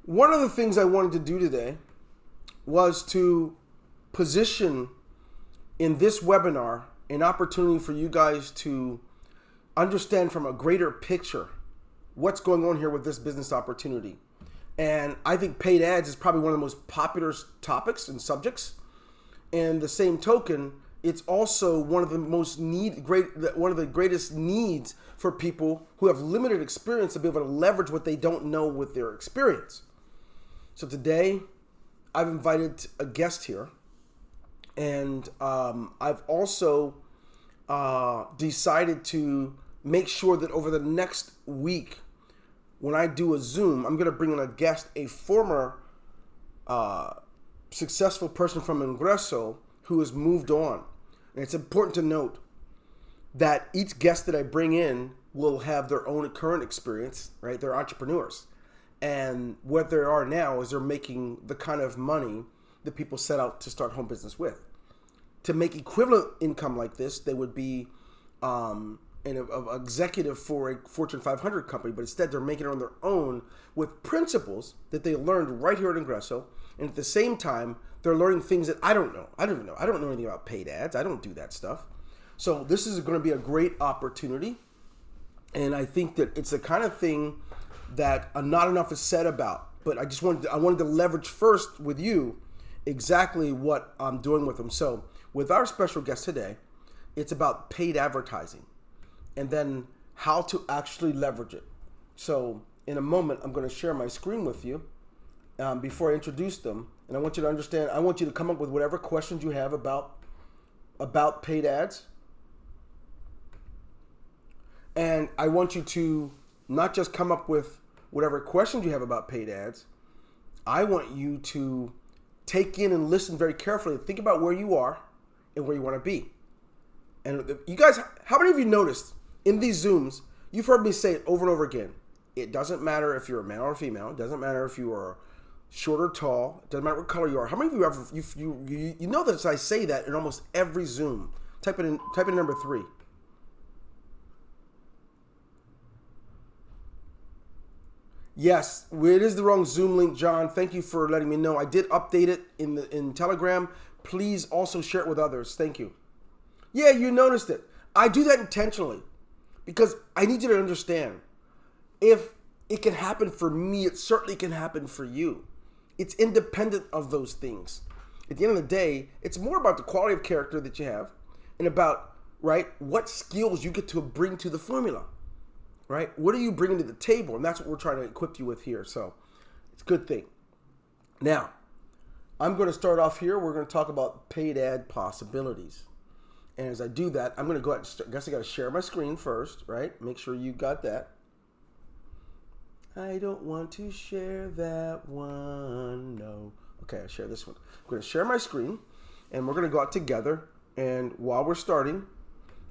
One of the things I wanted to do today was to position in this webinar an opportunity for you guys to understand from a greater picture what's going on here with this business opportunity. And I think paid ads is probably one of the most popular topics and subjects. And the same token, it's also one of the one of the greatest needs for people who have limited experience to be able to leverage what they don't know with their experience. So today, I've invited a guest here, and I've also decided to make sure that over the next week, when I do a Zoom, I'm going to bring in a guest, a former successful person from Ingreso who has moved on. And it's important to note that each guest that I bring in will have their own current experience, right? They're entrepreneurs. And what they are now is they're making the kind of money that people set out to start home business with. To make equivalent income like this, they would be an executive for a Fortune 500 company, but instead they're making it on their own with principles that they learned right here at Ingreso. And at the same time, they're learning things that I don't know. I don't know anything about paid ads. I don't do that stuff. So this is going to be a great opportunity. And I think that it's the kind of thing that not enough is said about. But I wanted to leverage first with you exactly what I'm doing with them. So with our special guest today, it's about paid advertising and then how to actually leverage it. So in a moment, I'm going to share my screen with you before I introduce them. And I want you to understand, I want you to come up with whatever questions you have about paid ads. And I want you to not just come up with whatever questions you have about paid ads. I want you to take in and listen very carefully. Think about where you are and where you want to be. And you guys, how many of you noticed in these Zooms, you've heard me say it over and over again. It doesn't matter if you're a male or a female. It doesn't matter if you are short or tall. It doesn't matter what color you are. How many of you ever, you know that I say that in almost every Zoom. Type in number 3. Yes, it is the wrong Zoom link, John. Thank you for letting me know. I did update it in Telegram. Please also share it with others. Thank you. Yeah, you noticed it. I do that intentionally because I need you to understand. If it can happen for me, it certainly can happen for you. It's independent of those things. At the end of the day, it's more about the quality of character that you have and about, right, what skills you get to bring to the formula. Right? What are you bringing to the table? And that's what we're trying to equip you with here. So it's a good thing. Now, I'm going to start off here. We're going to talk about paid ad possibilities. And as I do that, I'm going to go ahead and I guess I got to share my screen first, right? Make sure you got that. I don't want to share that one. No. Okay, I'll share this one. I'm going to share my screen and we're going to go out together. And while we're starting,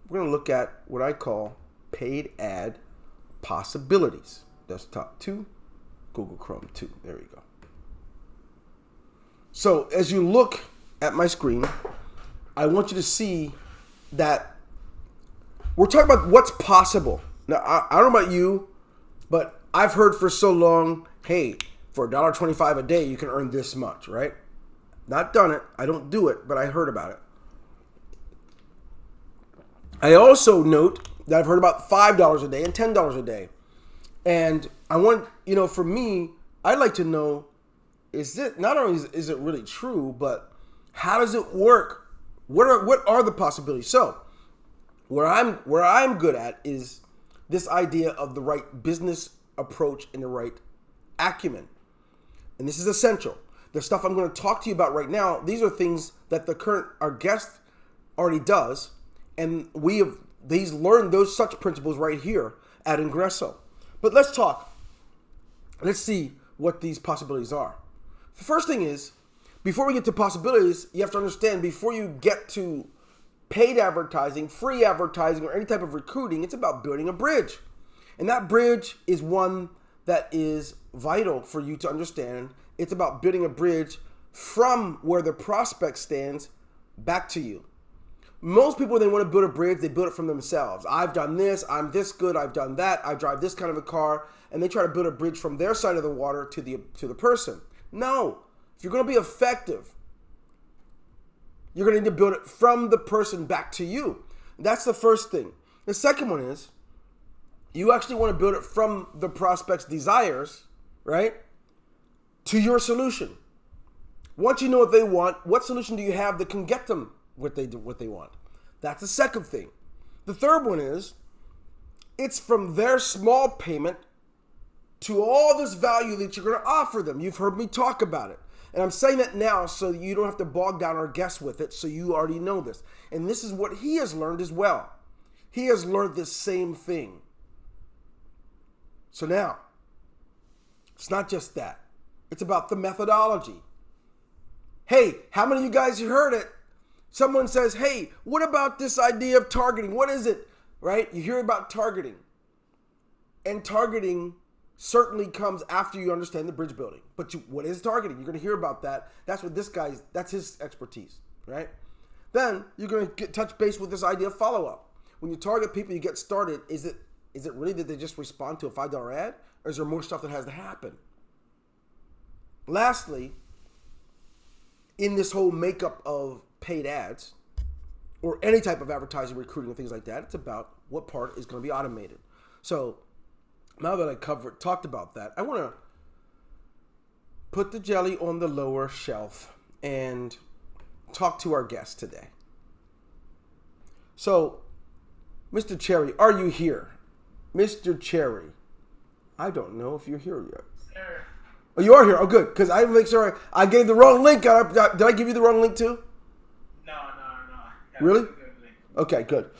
we're going to look at what I call paid ad possibilities. Desktop 2, Google Chrome 2. There we go. So as you look at my screen, I want you to see that we're talking about what's possible. Now, I don't know about you, but I've heard for so long, hey, for $1.25 a day, you can earn this much, right? Not done it. I don't do it, but I heard about it. I also note that I've heard about $5 a day and $10 a day. And I want, for me, I'd like to know, not only is it really true, but how does it work? What are the possibilities? So where I'm good at is this idea of the right business approach and the right acumen. And this is essential. The stuff I'm going to talk to you about right now, these are things that our guest already does. And he's learned those such principles right here at Ingreso. But let's talk. Let's see what these possibilities are. The first thing is, before we get to possibilities, you have to understand, before you get to paid advertising, free advertising, or any type of recruiting, it's about building a bridge. And that bridge is one that is vital for you to understand. It's about building a bridge from where the prospect stands back to you. Most people, they want to build a bridge, they build it from themselves. I've done this, I'm this good, I've done that, I drive this kind of a car, and they try to build a bridge from their side of the water to the person. No. If you're going to be effective, you're going to need to build it from the person back to you. That's the first thing. The second one is, you actually want to build it from the prospect's desires, right, to your solution. Once you know what they want, what solution do you have that can get them what they want? That's the second thing. The third one is, it's from their small payment to all this value that you're going to offer them. You've heard me talk about it. And I'm saying that now so you don't have to bog down our guests with it, so you already know this. And this is what he has learned as well. He has learned the same thing. So now, it's not just that. It's about the methodology. Hey, how many of you guys heard it? Someone says, hey, what about this idea of targeting? What is it? Right? You hear about targeting. And targeting certainly comes after you understand the bridge building. But what is targeting? You're going to hear about that. That's what that's his expertise, right? Then you're going to touch base with this idea of follow-up. When you target people, you get started. Is it really that they just respond to a $5 ad? Or is there more stuff that has to happen? Lastly, in this whole makeup of paid ads or any type of advertising, recruiting, and things like that, it's about what part is going to be automated. So now that I talked about that, I want to put the jelly on the lower shelf and talk to our guest today. So, Mr. Chery, are you here? Mr. Chery, I don't know if you're here yet. Sir. Oh, you are here. Oh, good. Because I make sure I gave the wrong link. Did I give you the wrong link too? No. Really? Okay, good.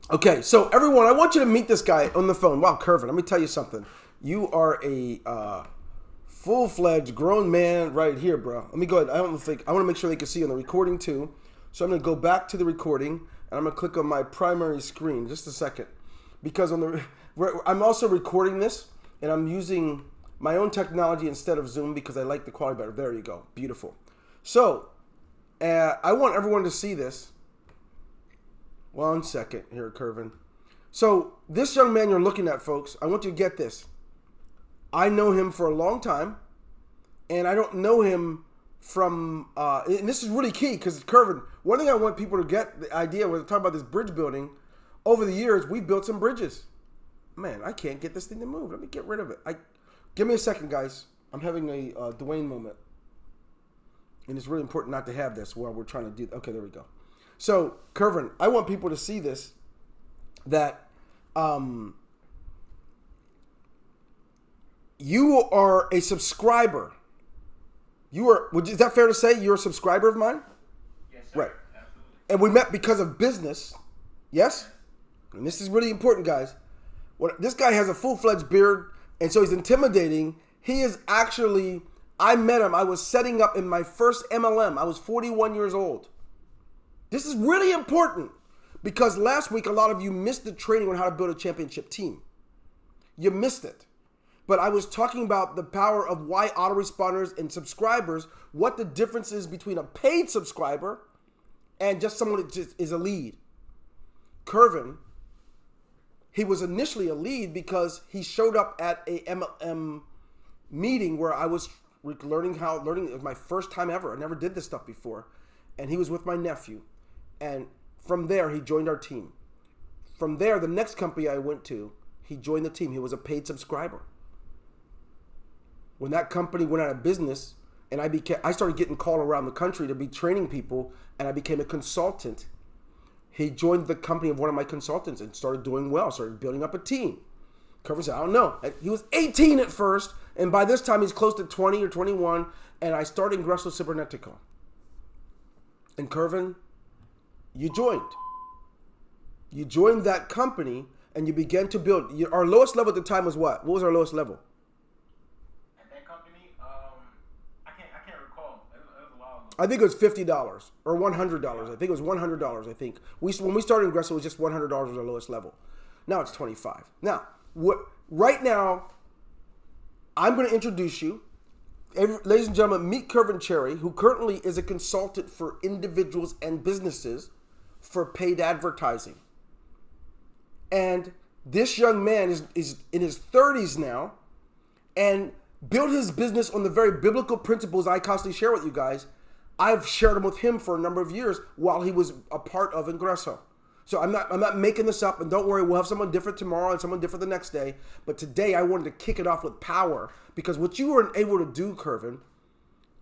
Okay, so everyone, I want you to meet this guy on the phone. Wow, Kervin, let me tell you something. You are a full-fledged grown man right here, bro. Let me go ahead. I want to make sure they can see you on the recording too. So I'm going to go back to the recording, and I'm going to click on my primary screen. Just a second. Because I'm also recording this, and I'm using my own technology instead of Zoom because I like the quality better. There you go. Beautiful. So, I want everyone to see this. 1 second here, Kervin. So, this young man you're looking at, folks, I want you to get this. I know him for a long time, and I don't know him from, and this is really key because, Kervin, one thing I want people to get the idea when we talk about this bridge building, over the years, we've built some bridges. Man, I can't get this thing to move. Let me get rid of it. Give me a second, guys. I'm having a Dwayne moment. And it's really important not to have this while we're trying to do. Okay, there we go. So, Kervin, I want people to see this, that you are a subscriber. Is that fair to say you're a subscriber of mine? Yes, sir. Right. Absolutely. And we met because of business. Yes? And this is really important, guys. This guy has a full-fledged beard, and so he's intimidating. He is actually, I met him. I was setting up in my first MLM. I was 41 years old. This is really important because last week a lot of you missed the training on how to build a championship team. You missed it. But I was talking about the power of why autoresponders and subscribers, what the difference is between a paid subscriber and just someone that just is a lead. Kervin, he was initially a lead because he showed up at a MLM meeting where I was learning. It was my first time ever. I never did this stuff before. And he was with my nephew. And from there, he joined our team. From there, the next company I went to, he joined the team. He was a paid subscriber. When that company went out of business, and I started getting called around the country to be training people, and I became a consultant. He joined the company of one of my consultants and started doing well, started building up a team. Kervin said, I don't know. He was 18 at first, and by this time he's close to 20 or 21, and I started Ingreso Cybernetico. And Kervin, you joined. You joined that company, and you began to build. Our lowest level at the time was what? What was our lowest level? At that company, I can't recall. It was a while ago. I think it was $50 or $100. I think it was $100. I think when we started Ingreso, it was just $100 was our lowest level. Now it's 25. Now, right now, I'm going to introduce you. ladies and gentlemen, meet Kervin Chery, who currently is a consultant for individuals and businesses for paid advertising. And this young man is in his 30s now and built his business on the very biblical principles I constantly share with you guys. I've shared them with him for a number of years while he was a part of Ingreso. So I'm not making this up, and don't worry, we'll have someone different tomorrow and someone different the next day. But today I wanted to kick it off with power, because what you were able to do, Kervin,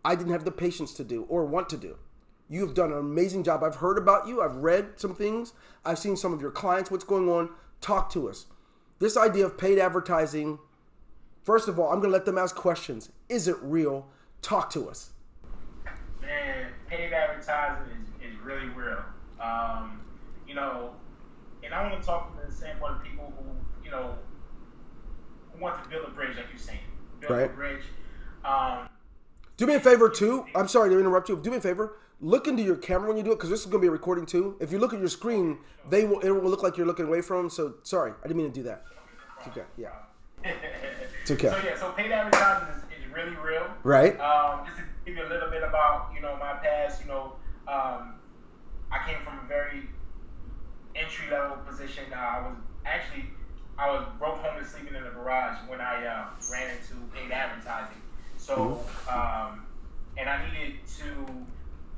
I didn't have the patience to do or want to do. You have done an amazing job. I've heard about you. I've read some things. I've seen some of your clients. What's going on? Talk to us. This idea of paid advertising, first of all, I'm going to let them ask questions. Is it real? Talk to us. Man, paid advertising is really real. And I want to talk from the standpoint of people who want to build a bridge, like you're saying. Build a bridge. Do me a favor, too. I'm sorry to interrupt you. Do me a favor. Look into your camera when you do it, because this is going to be a recording, too. If you look at your screen, it will look like you're looking away from them. So, sorry. I didn't mean to do that. It's okay. Yeah. It's okay. So paid advertising is really real. Right. Just to give you a little bit about, my past, I came from a very entry-level position. I was broke, homeless, sleeping in the garage when I ran into paid advertising. So, and I needed to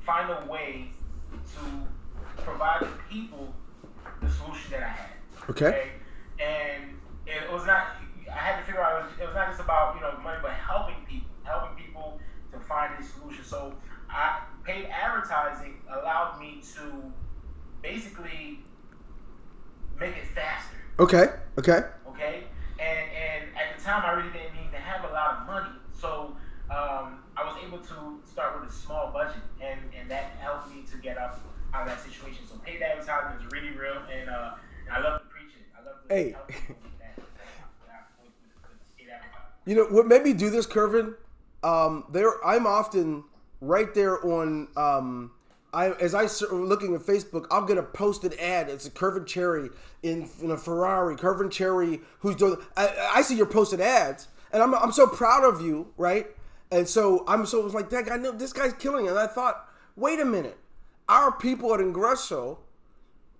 find a way to provide the people the solution that I had. Okay. And it was not. I had to figure out it was not just about money, but helping people to find a solution. So, paid advertising allowed me to basically make it faster. Okay. And at the time, I really didn't need to have a lot of money. So I was able to start with a small budget, and that helped me to get out of that situation. So paid advertising is really real, and I love to preach it. I love to help people with that. With paid advertising. What made me do this, Kervin? I'm often right there on. As I looking at Facebook, I'll get a posted ad. It's a Kervin Chery in a Ferrari. Kervin Chery, who's doing. I see your posted ads, and I'm so proud of you, right? And so I was like, that guy, this guy's killing it. And I thought, wait a minute, our people at Ingreso,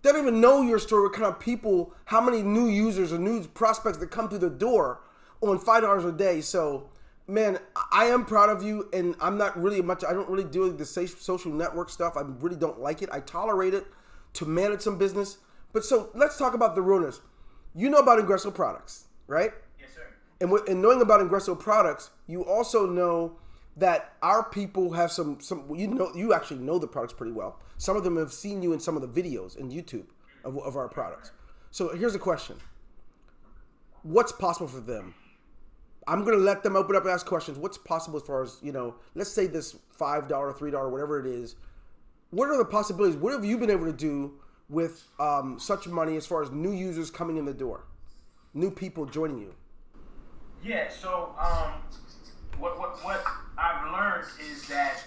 they don't even know your story. What kind of people, how many new users or new prospects that come through the door on $5 a day. So, man, I am proud of you, and I'm not really much. I don't really do the social network stuff. I really don't like it. I tolerate it to manage some business. But so let's talk about the realness. You know about Ingreso products, right? Yes, sir. And knowing about Ingreso products, you also know that our people have some. You actually know the products pretty well. Some of them have seen you in some of the videos in YouTube of our products. So here's a question: what's possible for them? I'm going to let them open up and ask questions. What's possible as far as, let's say this $5, $3, whatever it is. What are the possibilities? What have you been able to do with such money as far as new users coming in the door? New people joining you? Yeah, so what I've learned is that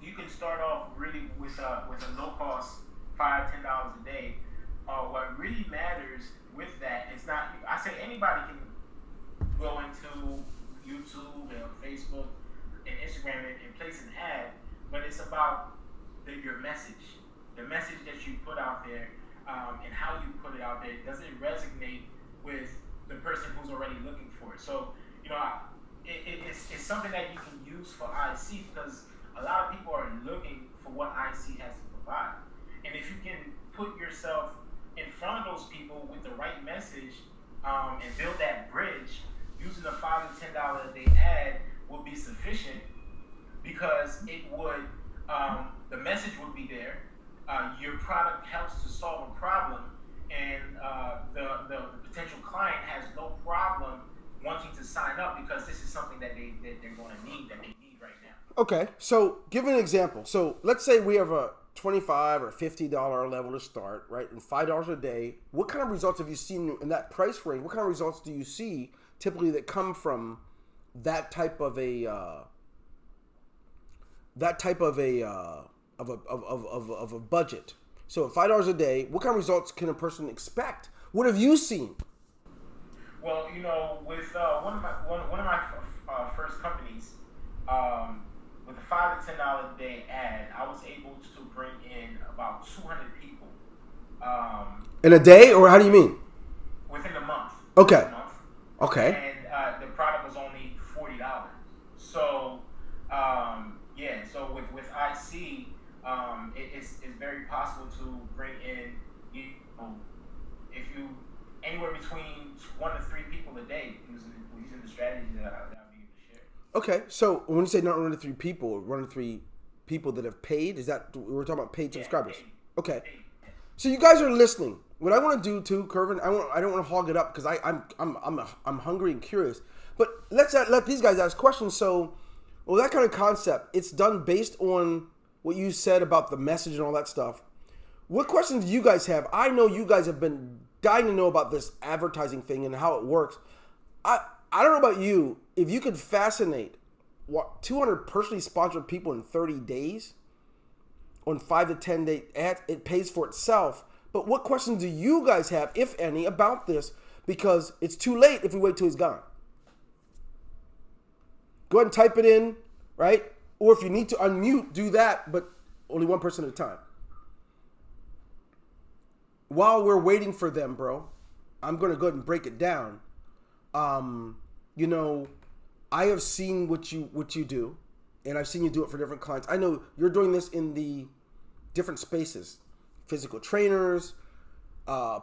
you can start off really with a low cost $5, $10 a day. What really matters with that is not, I say anybody can go into YouTube and Facebook and Instagram and place an ad, but it's about your message. The message that you put out there and how you put it out there. Does it resonate with the person who's already looking for it? So, it's something that you can use for IC, because a lot of people are looking for what IC has to provide. And if you can put yourself in front of those people with the right message and build that bridge, using a $5 to $10 a day ad will be sufficient, because it would, the message would be there. Your product helps to solve a problem, and the potential client has no problem wanting to sign up, because this is something that they're going to need, that they need right now. Okay, so give an example. So let's say we have a $25 or $50 level to start, right, and $5 a day. What kind of results have you seen in that price range? What kind of results do you see typically that come from that type of a budget? So at $5 a day, what kind of results can a person expect? What have you seen? Well, with one of my first companies, $10 a day ad, I was able to bring in about 200 people. In a day, or how do you mean? Within a month. Okay. Within a month. Okay. And the product was only $40. So, so with IC, it's very possible to bring in, if you anywhere between 1 to 3 people a day using the strategies that I'll be able to share. Okay, so when you say not 1 to 3 people, 1 to 3 people that have paid, is that we're talking about paid subscribers? Paid. Okay. Paid. So you guys are listening. What I want to do too, Kervin, I don't want to hog it up because I'm hungry and curious. But let's let these guys ask questions. So, that kind of concept, it's done based on what you said about the message and all that stuff. What questions do you guys have? I know you guys have been dying to know about this advertising thing and how it works. I don't know about you. If you could fascinate 200 personally sponsored people in 30 days on 5 to 10 day ads, it pays for itself. But what questions do you guys have, if any, about this? Because it's too late if we wait till he's gone. Go ahead and type it in, right? Or if you need to unmute, do that, but only one person at a time. While we're waiting for them, bro, I'm going to go ahead and break it down. I have seen what you do, and I've seen you do it for different clients. I know you're doing this in the different spaces. Physical trainers,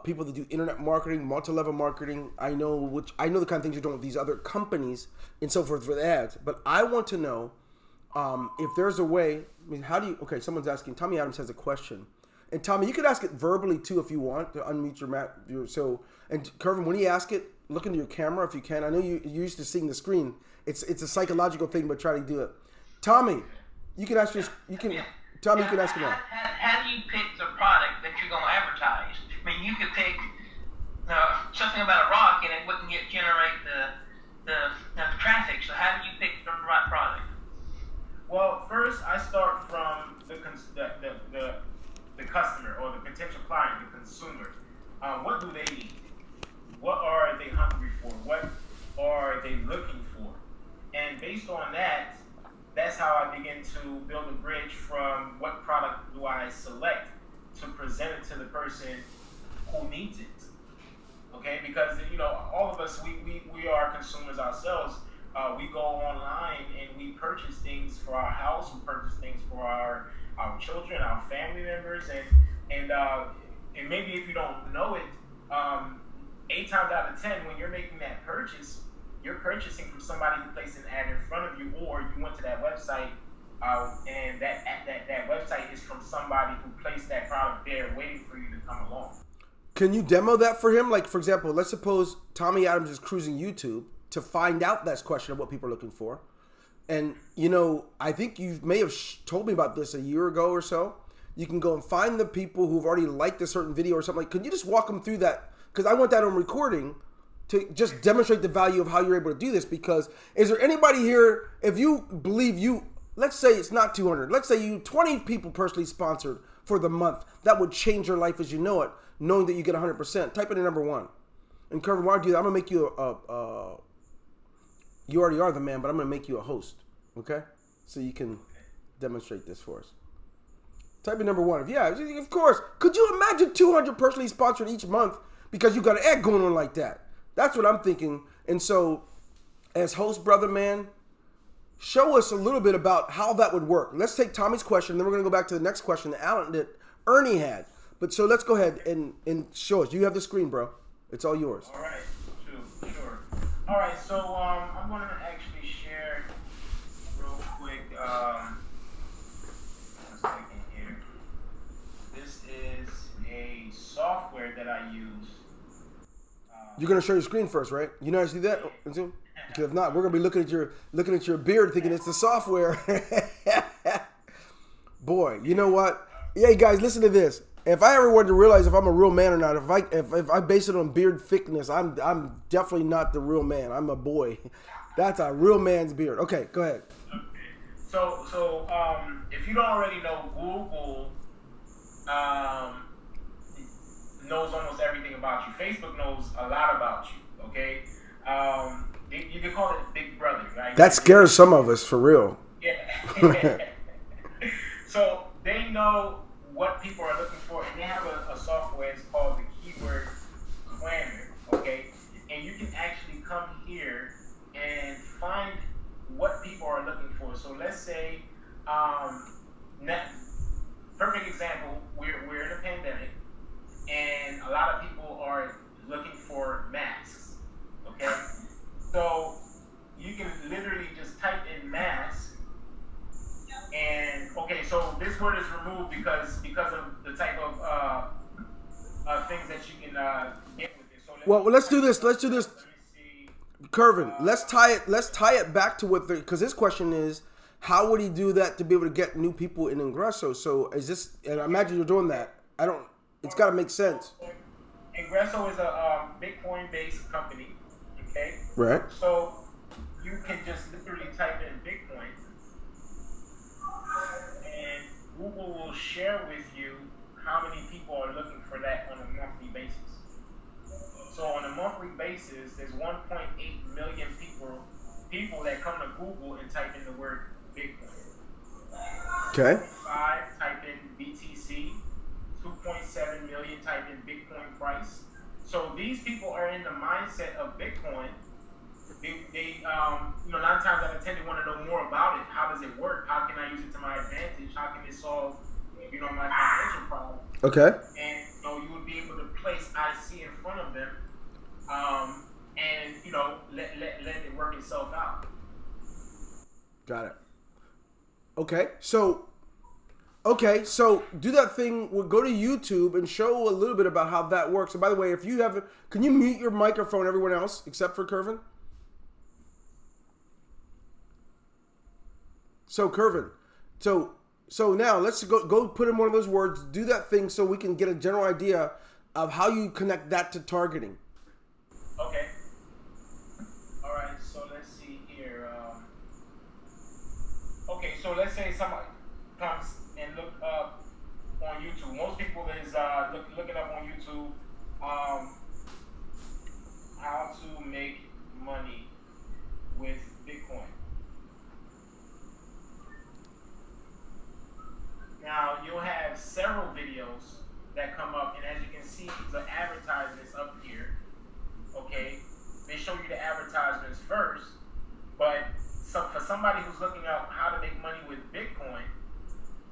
people that do internet marketing, multi-level marketing. I know the kind of things you're doing with these other companies and so forth with ads. But I want to know if there's a way. I mean, how do you? Okay, someone's asking. Tommy Adams has a question, and Tommy, you could ask it verbally too if you want to unmute your And Kervin, when you ask it, look into your camera if you can. I know you're used to seeing the screen. It's a psychological thing, but try to do it. Tommy, you can ask Tommy, you can ask him now. How do you pick the product that you're going to advertise? I mean, you could pick something about a rock and it wouldn't generate the traffic. So how do you pick the right product? Well, first I start from the customer or the potential client, the consumer. What do they need? What are they hungry for? What are they looking for? And based on that, that's how I begin to build a bridge from what product do I select to present it to the person who needs it. Okay, because all of us, we are consumers ourselves. We go online and we purchase things for our house, we purchase things for our children, our family members, and maybe if you don't know it, 8 times out of 10, when you're making that purchase, you're purchasing from somebody who placed an ad in front of you, or you went to that website, and that website is from somebody who placed that product there, waiting for you to come along. Can you demo that for him? Like, for example, let's suppose Tommy Adams is cruising YouTube to find out that question of what people are looking for. And, I think you may have told me about this a year ago or so. You can go and find the people who've already liked a certain video or something. Like, could you just walk them through that? Because I want that on recording to just demonstrate the value of how you're able to do this. Because is there anybody here, if you believe let's say it's not 200, let's say 20 people personally sponsored for the month, that would change your life as you know it, knowing that you get 100%. Type it in number 1. And Kervin, while I do that, I'm going to make you you already are the man, but I'm going to make you a host, okay? So you can demonstrate this for us. Type in number 1. Yeah, of course. Could you imagine 200 personally sponsored each month because you got an ad going on like that? That's what I'm thinking. And so, as host, brother, man, show us a little bit about how that would work. Let's take Tommy's question, then we're going to go back to the next question that Ernie had. But so let's go ahead and show us. You have the screen, bro. It's all yours. All right. Sure. All right. So I'm going to actually share real quick. One second here. This is a software that I use. You're going to show your screen first, right? You know how to do that? Because if not, we're going to be looking at your beard thinking it's the software. Boy, you know what? Yeah, guys, listen to this. If I ever wanted to realize if I'm a real man or not, if I base it on beard thickness, I'm definitely not the real man. I'm a boy. That's a real man's beard. Okay, go ahead. Okay. So if you don't already know, Google knows almost everything about you. Facebook knows a lot about you. Okay. You can call it Big Brother, right? That scares some of us, for real. Yeah. So they know what people are looking for, and they have a software. It's called the Keyword Planner. Okay, and you can actually come here and find what people are looking for. So let's say, perfect example, we're in a pandemic, and a lot of people are looking for masks. Okay, so you can literally just type in mask, and okay, so this word is removed because of the type of things that you can get with it. So let's do this. Let's do this. Kervin, let's tie it back to what because his question is, how would he do that to be able to get new people in Ingreso? So is this, and I imagine you're doing that. It's got to make sense. Ingreso is a Bitcoin-based company, okay? Right. So you can just literally type in Bitcoin, and Google will share with you how many people are looking for that on a monthly basis. So on a monthly basis, there's 1.8 million people that come to Google and type in the word Bitcoin. Okay. 5 type in BTC, 2.7 million type in Bitcoin price. So these people are in the mindset of Bitcoin. They 9 times out of 10 they want to know more about it. How does it work? How can I use it to my advantage? How can it solve, my financial problem? Okay. And you would be able to place IC in front of them, and let it work itself out. Got it. Okay, so do that thing. We'll go to YouTube and show a little bit about how that works. And by the way, if you have, can you mute your microphone, everyone else except for Kervin? So Kervin, so now let's go put in one of those words. Do that thing so we can get a general idea of how you connect that to targeting. Okay. All right. So let's see here. Okay. So let's say somebody comes and look up on YouTube. Most people is looking up on YouTube how to make money with Bitcoin. Now you'll have several videos that come up, and as you can see, the advertisements up here. Okay, they show you the advertisements first, but for somebody who's looking up how to make money with Bitcoin,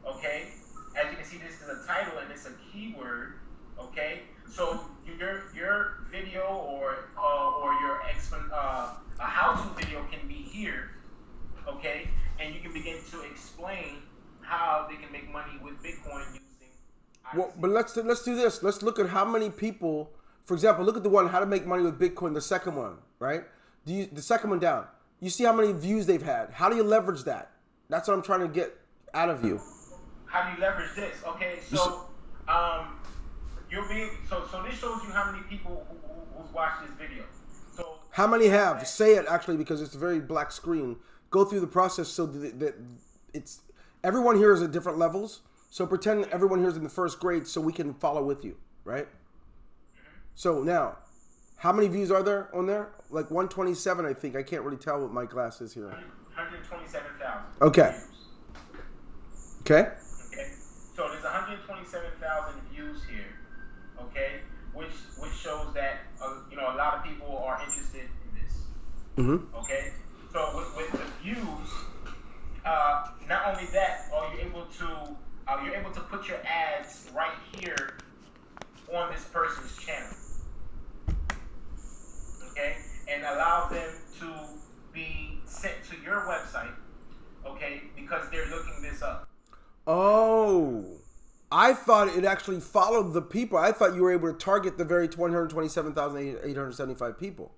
okay, as you can see, this is a title and it's a keyword. Okay, so your video or your a how-to video can be here. Okay, and you can begin to explain how they can make money with Bitcoin using IC. Well, but let's do this. Let's look at how many people. For example, look at the one, how to make money with Bitcoin, the second one, right? The second one down. You see how many views they've had. How do you leverage that? That's what I'm trying to get out of you. How do you leverage this? Okay, so you'll be so this shows you how many people who's watched this video. So how many have? Say it actually, because it's a very black screen. Go through the process so that it's everyone here is at different levels. So pretend everyone here is in the first grade so we can follow with you, right? So now, how many views are there on there? Like 127, I think. I can't really tell with my glasses here. 127,000. Okay. Views. Okay. Okay. So there's 127,000 views here. Okay, which shows that a lot of people are interested in this. Mm-hmm. Okay. So with the views, not only that, you're able to put your ads right here on this person's channel. Okay, and allow them to be sent to your website, okay, because they're looking this up. Oh, I thought it actually followed the people. I thought you were able to target the very 127,875 people.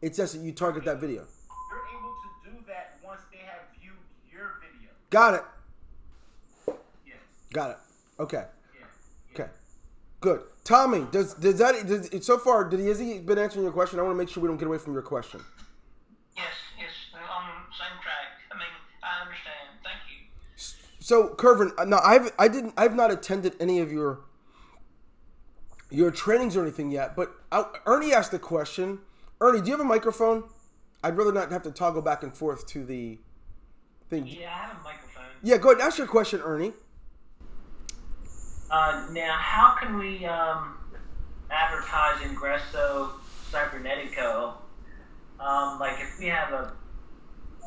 It's just that you target that video. You're able to do that once they have viewed your video. Got it. Yes. Got it. Okay. Yeah. Okay. Good. Tommy, so far, has he been answering your question? I want to make sure we don't get away from your question. Yes, on the same track. I mean, I understand. Thank you. So, Kervin, now I've not attended any of your trainings or anything yet, but Ernie asked the question. Ernie, do you have a microphone? I'd rather not have to toggle back and forth to the thing. Yeah, I have a microphone. Yeah, go ahead. Ask your question, Ernie. Now, how can we advertise Ingreso Cybernetico? Like if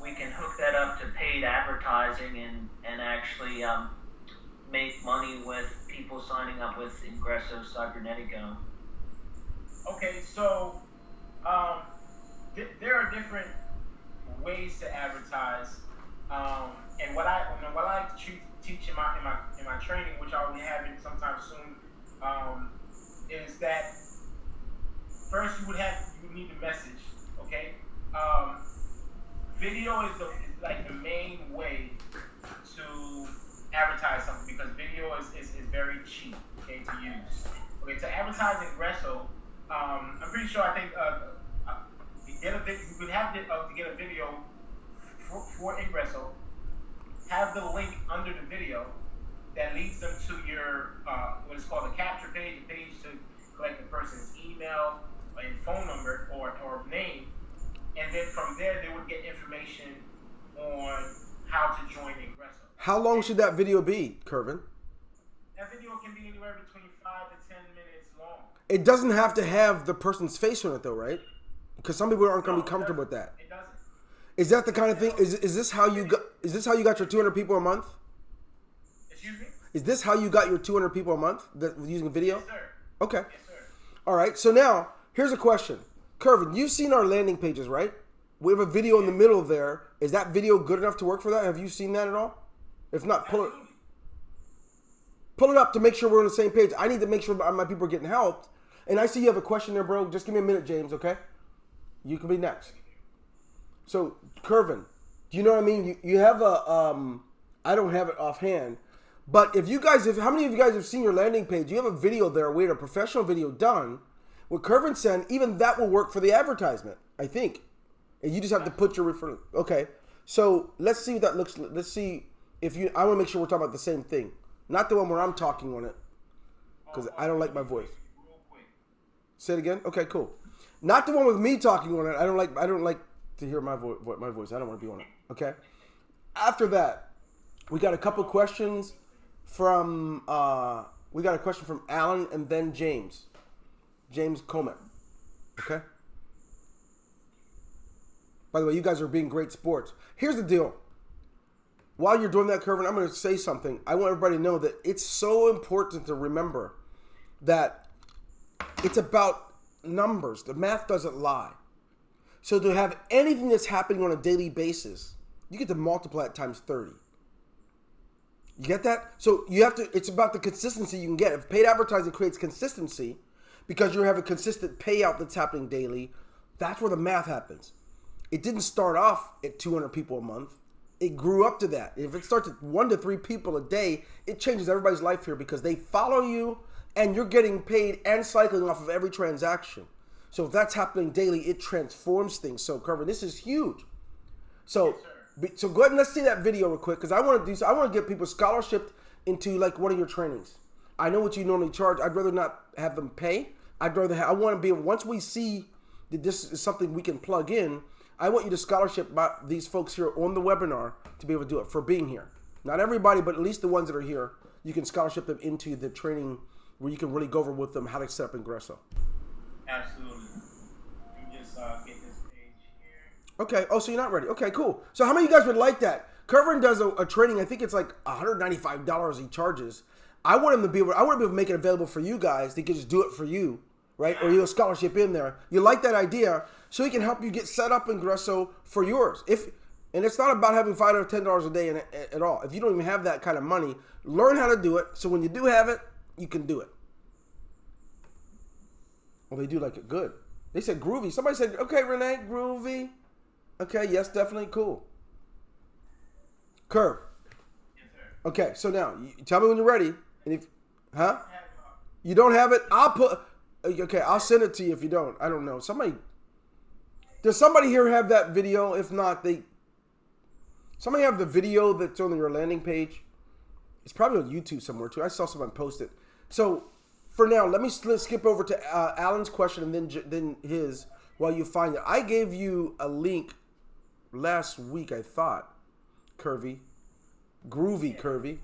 we can hook that up to paid advertising and actually make money with people signing up with Ingreso Cybernetico. Okay, so um, there are different ways to advertise, and what I teach in my training, which I'll be having sometime soon, is that first you would need the message. Okay, video is like the main way to advertise something because video is very cheap, okay, to use. Okay, to advertise Ingreso, I'm pretty sure I think you could have to get a video for Ingreso, have the link under the video that leads them to your what is called a capture page, a page to collect the person's email and phone number or name, and then from there they would get information on how to join Ingreso. How long should that video be, Kervin? That video can be anywhere between 5 to 10 minutes long. It doesn't have to have the person's face on it, though, right? Because some people aren't going to be comfortable with that. It doesn't. Is that the kind of thing? Is this how you got? Is this how you got your 200 people a month? Excuse me? Is this how you got your 200 people a month using video? Yes, sir. Okay. Yes, sir. All right. So now here's a question, Kervin. You've seen our landing pages, right? We have a video in the middle there. Is that video good enough to work for that? Have you seen that at all? If not, pull it up to make sure we're on the same page. I need to make sure my people are getting helped. And I see you have a question there, bro. Just give me a minute, James, okay? You can be next. So, Kervin, do you know what I mean? You have a, I don't have it offhand, but how many of you guys have seen your landing page? You have a video there. We had a professional video done. What Kervin said, even that will work for the advertisement, I think. And you just have to put your referral. Okay. So, let's see what that looks like. Let's see I want to make sure we're talking about the same thing. Not the one where I'm talking on it. Because I don't like my voice. Say it again? Okay, cool. Not the one with me talking on it. I don't like to hear my voice. I don't want to be on it. Okay. After that, we got a couple questions from Alan and then James Comet. Okay. By the way, you guys are being great sports. Here's the deal. While you're doing that, Kervin, I'm going to say something. I want everybody to know that it's so important to remember that it's about numbers. The math doesn't lie. So to have anything that's happening on a daily basis, you get to multiply it times 30. You get that? So it's about the consistency you can get. If paid advertising creates consistency, because you have a consistent payout that's happening daily, that's where the math happens. It didn't start off at 200 people a month. It grew up to that. If it starts at 1 to 3 people a day, it changes everybody's life here because they follow you and you're getting paid and cycling off of every transaction. So if that's happening daily, it transforms things. So, Kervin, this is huge. So, so go ahead and let's see that video real quick because I want to get people scholarship into like one of your trainings. I know what you normally charge. I'd rather not have them pay. I want to be able, once we see that this is something we can plug in, I want you to scholarship these folks here on the webinar to be able to do it for being here. Not everybody, but at least the ones that are here, you can scholarship them into the training where you can really go over with them how to set up Ingreso. Absolutely. Let me just get this page here. Okay. Oh, so you're not ready. Okay, cool. So how many of you guys would like that? Kervin does a training. I think it's like $195 he charges. I want to be able to make it available for you guys. They can just do it for you, right? Or you have a scholarship in there. You like that idea, so he can help you get set up Ingreso for yours. And it's not about having $5 or $10 a day at all. If you don't even have that kind of money, learn how to do it. So when you do have it, you can do it. Well, they do like it good. They said groovy. Somebody said, okay, Renee, groovy. Okay, yes, definitely cool. Curve. Yes, sir. Okay, so now, tell me when you're ready. And you don't have it? I'll send it to you if you don't. I don't know. Does somebody here have that video? If not, somebody have the video that's on your landing page? It's probably on YouTube somewhere too. I saw someone post it. So for now, let's skip over to Alan's question and then his while you find it. I gave you a link last week, I thought. Groovy Curvy.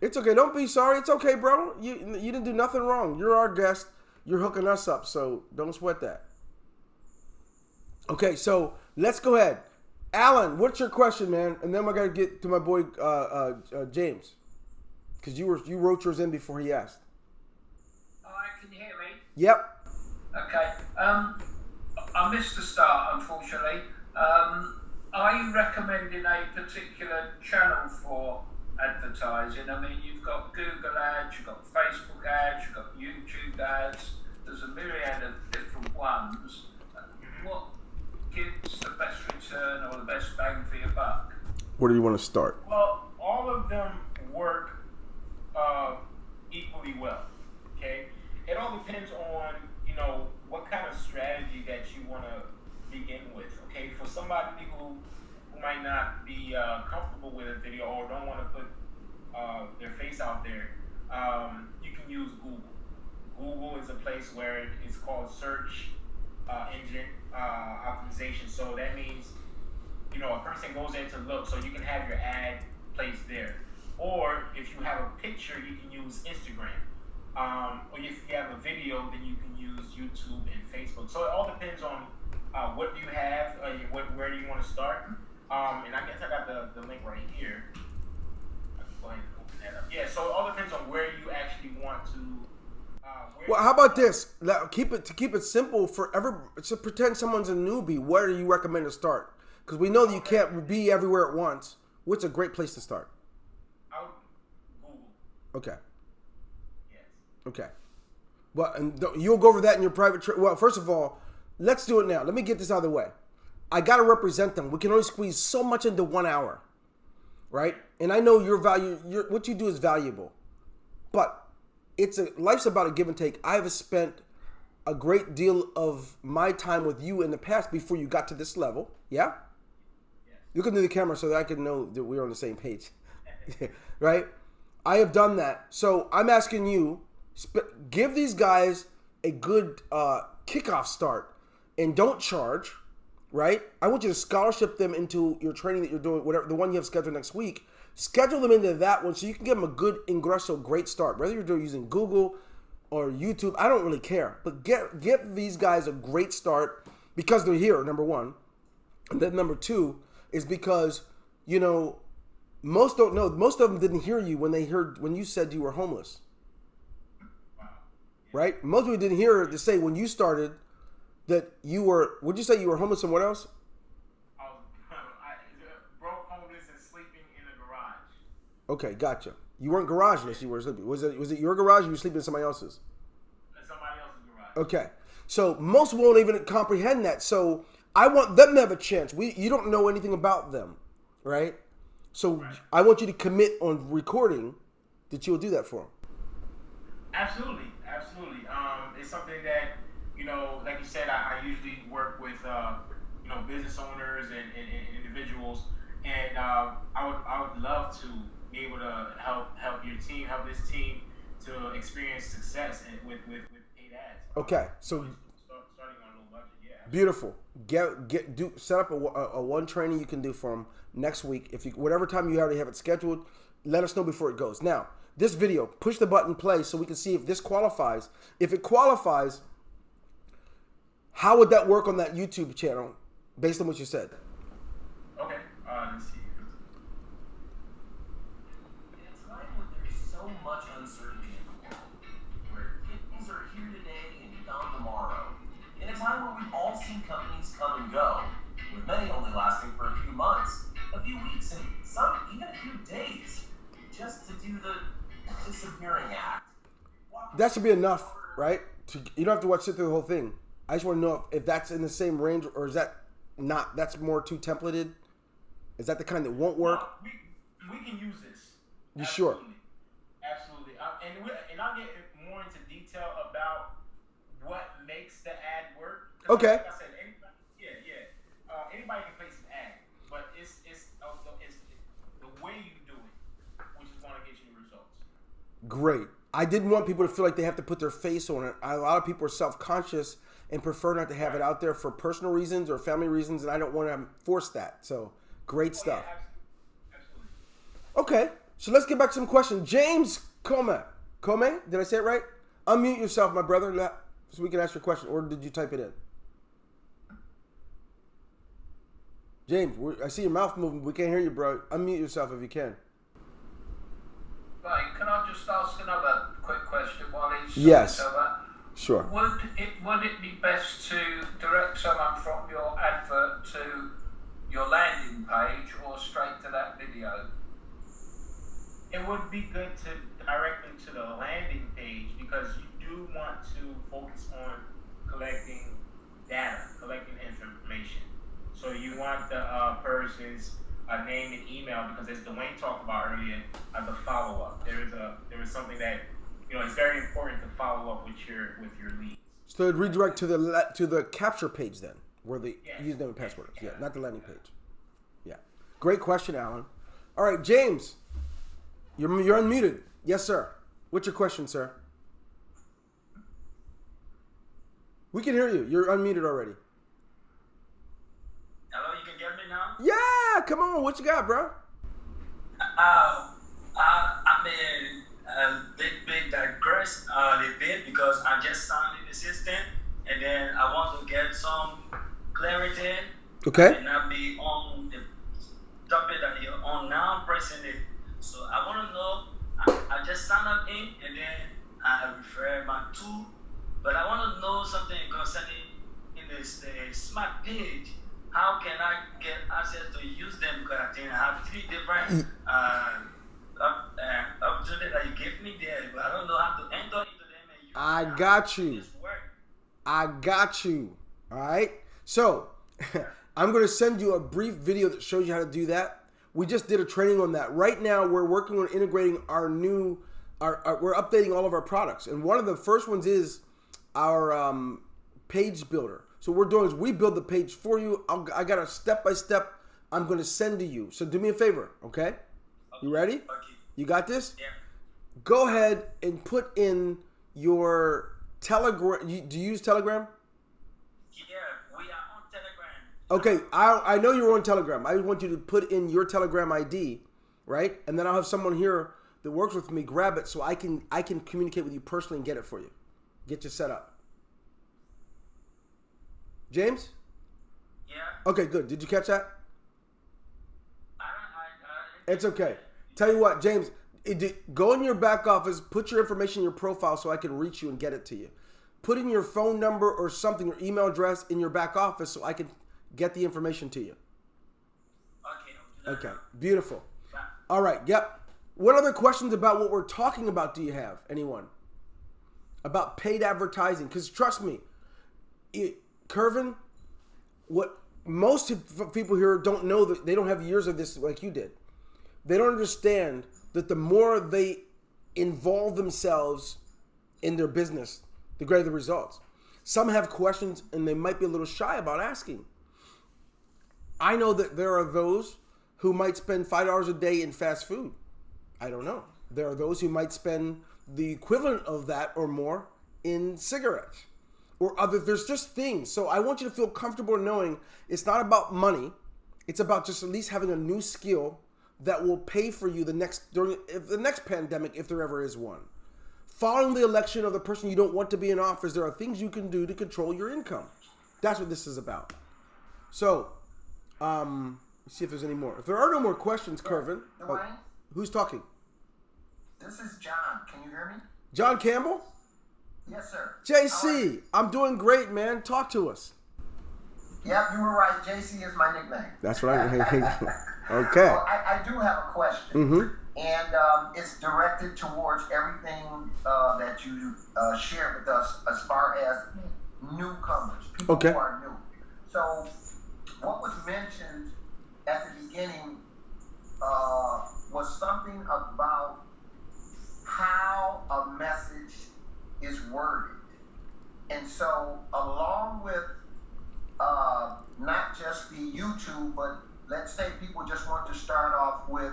It's okay. Don't be sorry. It's okay, bro. You didn't do nothing wrong. You're our guest. You're hooking us up, so don't sweat that. Okay, so let's go ahead. Alan, what's your question, man? And then I gotta get to my boy James, because you wrote yours in before he asked. All right, can you hear me? Yep. Okay. I missed the start, unfortunately. Are you recommending a particular channel for advertising? I mean, you've got Google ads, you've got Facebook ads, you've got YouTube ads. There's a myriad of different ones. What gives the best return or the best bang for your buck? Where do you want to start? Well, all of them work equally well. Okay, it all depends on what kind of strategy that you want to begin with. Okay, for somebody who might not be comfortable with a video or don't want to put their face out there, you can use Google. Google is a place where it's called search engine optimization. So that means a person goes there to look, so you can have your ad placed there. Or if you have a picture, you can use Instagram. Or if you have a video, then you can use YouTube and Facebook. So it all depends on what do you have, where do you want to start. And I guess I got the link right here. I can go ahead and open that up. Yeah, so it all depends on where you actually want to. Well, how about this? Keep it simple for to pretend someone's a newbie. Where do you recommend to start? Because we know that you can't be everywhere at once. What's a great place to start? Google. Okay. Yes. Okay. Well, and you'll go over that in your private. Well, first of all, let's do it now. Let me get this out of the way. I got to represent them. We can only squeeze so much into 1 hour, right? And I know your value. What you do is valuable, but life's about a give and take. I have spent a great deal of my time with you in the past before you got to this level. Yeah? Yes. You can do the camera so that I can know that we're on the same page. Right? I have done that. So I'm asking you, give these guys a good kickoff start and don't charge, right? I want you to scholarship them into your training that you're doing, whatever, the one you have scheduled next week. Schedule them into that one so you can give them a good Ingreso, great start. Whether you're using Google or YouTube, I don't really care. But give these guys a great start because they're here, number one. And then number two is because, most don't know. Most of them didn't hear you when you said you were homeless. Right? Most people didn't hear to say when you started that you were, would you say you were homeless and what else? Broke, homeless, and sleeping in a garage. Okay, gotcha. You weren't garageless. You were sleeping. Was it your garage or you were sleeping in somebody else's? Somebody else's garage. Okay. So most won't even comprehend that. So I want them to have a chance. You don't know anything about them, right? So right. I want you to commit on recording that you will do that for them. Absolutely. It's something that, like you said, I usually work with, business owners and individuals, and I would love to be able to help your team, help this team to experience success with paid ads. Okay, so starting on a low budget, yeah. Beautiful. Set up a one training you can do for them next week. Whatever time you already have it scheduled, let us know before it goes. Now, this video, push the button play so we can see if this qualifies. If it qualifies, how would that work on that YouTube channel based on what you said? Okay, let's see. In a time when there's so much uncertainty in the world, where things are here today and gone tomorrow, in a time where we've all seen companies come and go, with many only lasting for a few months, a few weeks, and some even a few days, just to do the disappearing act. That should be enough, right? You don't have to sit through the whole thing. I just want to know if that's in the same range, or is that not? That's more too templated. Is that the kind that won't work? We can use this. You sure? Absolutely. And I'll get more into detail about what makes the ad work. Okay. Like I said, anybody can place an ad, but it's the way you do it, which is going to get you the results. Great. I didn't want people to feel like they have to put their face on it. A lot of people are self-conscious and prefer not to have it out there for personal reasons or family reasons, and I don't want to force that. So, great stuff. Yeah, absolutely. Okay. So let's get back to some questions. James Come, did I say it right? Unmute yourself, my brother, so we can ask your question. Or did you type it in? James, I see your mouth moving. We can't hear you, bro. Unmute yourself if you can. Right, can I just ask another quick question while he's Yes. over? Sure. Would it be best to direct someone from your advert to your landing page or straight to that video? It would be good to direct them to the landing page because you do want to focus on collecting data, collecting information. So you want the person's name and email because, as Dwayne talked about earlier, the follow-up. There is something that it's very important to follow up with your leads. So it'd redirect to the capture page then, where the username and password is. Yeah, not the landing page. Yeah, great question, Alan. All right, James, you're unmuted. Yes, sir. What's your question, sir? We can hear you. You're unmuted already. Hello, you can get me now? Yeah, come on. What you got, bro? I mean, they digress a bit because I just signed in the system, and then I want to get some clarity. Okay. And not be on the topic that you're on now, pressing it. So I want to know. I just signed up in, and then I refer my tool, but I want to know something concerning in the smart page. How can I get access to use them? Because I think I have 3 different opportunities that you give me there, but I don't know how to enter into them and use I them. got you. This work. I got you. All right. So I'm going to send you a brief video that shows you how to do that. We just did a training on that. Right now, we're working on integrating we're updating all of our products. And one of the first ones is our page builder. So what we're doing is we build the page for you. I got a step-by-step I'm going to send to you. So do me a favor, okay? You ready? Okay. You got this? Yeah. Go ahead and put in your Telegram. Do you use Telegram? Yeah, we are on Telegram. Okay, I know you're on Telegram. I want you to put in your Telegram ID, right? And then I'll have someone here that works with me grab it so I can communicate with you personally and get it for you. Get you set up. James? Yeah. Okay, good. Did you catch that? I It's okay. Tell you what, James, go in your back office, put your information in your profile so I can reach you and get it to you. Put in your phone number or something, your email address in your back office so I can get the information to you. Okay, beautiful. All right, yep. What other questions about what we're talking about do you have? Anyone? About paid advertising? Because trust me, Kervin, what most people here don't know, that they don't have years of this like you did. They don't understand that the more they involve themselves in their business, the greater the results. Some have questions and they might be a little shy about asking. I know that there are those who might spend $5 a day in fast food. I don't know. There are those who might spend the equivalent of that or more in cigarettes or other. There's just things. So I want you to feel comfortable knowing it's not about money. It's about just at least having a new skill that will pay for you during the next pandemic, if there ever is one. Following the election of the person you don't want to be in office, there are things you can do to control your income. That's what this is about. So, let's see if there's any more. If there are no more questions, Kervin. Dwayne? Who's talking? This is John. Can you hear me? John Campbell? Yes, sir. JC, I'm doing great, man. Talk to us. Yep, you were right. JC is my nickname. That's right. Okay. Well, I do have a question. Mm-hmm. And it's directed towards everything that you shared with us as far as newcomers, people Okay. who are new. So what was mentioned at the beginning was something about how a message is worded. And so along with not just the YouTube, but let's say people just want to start off with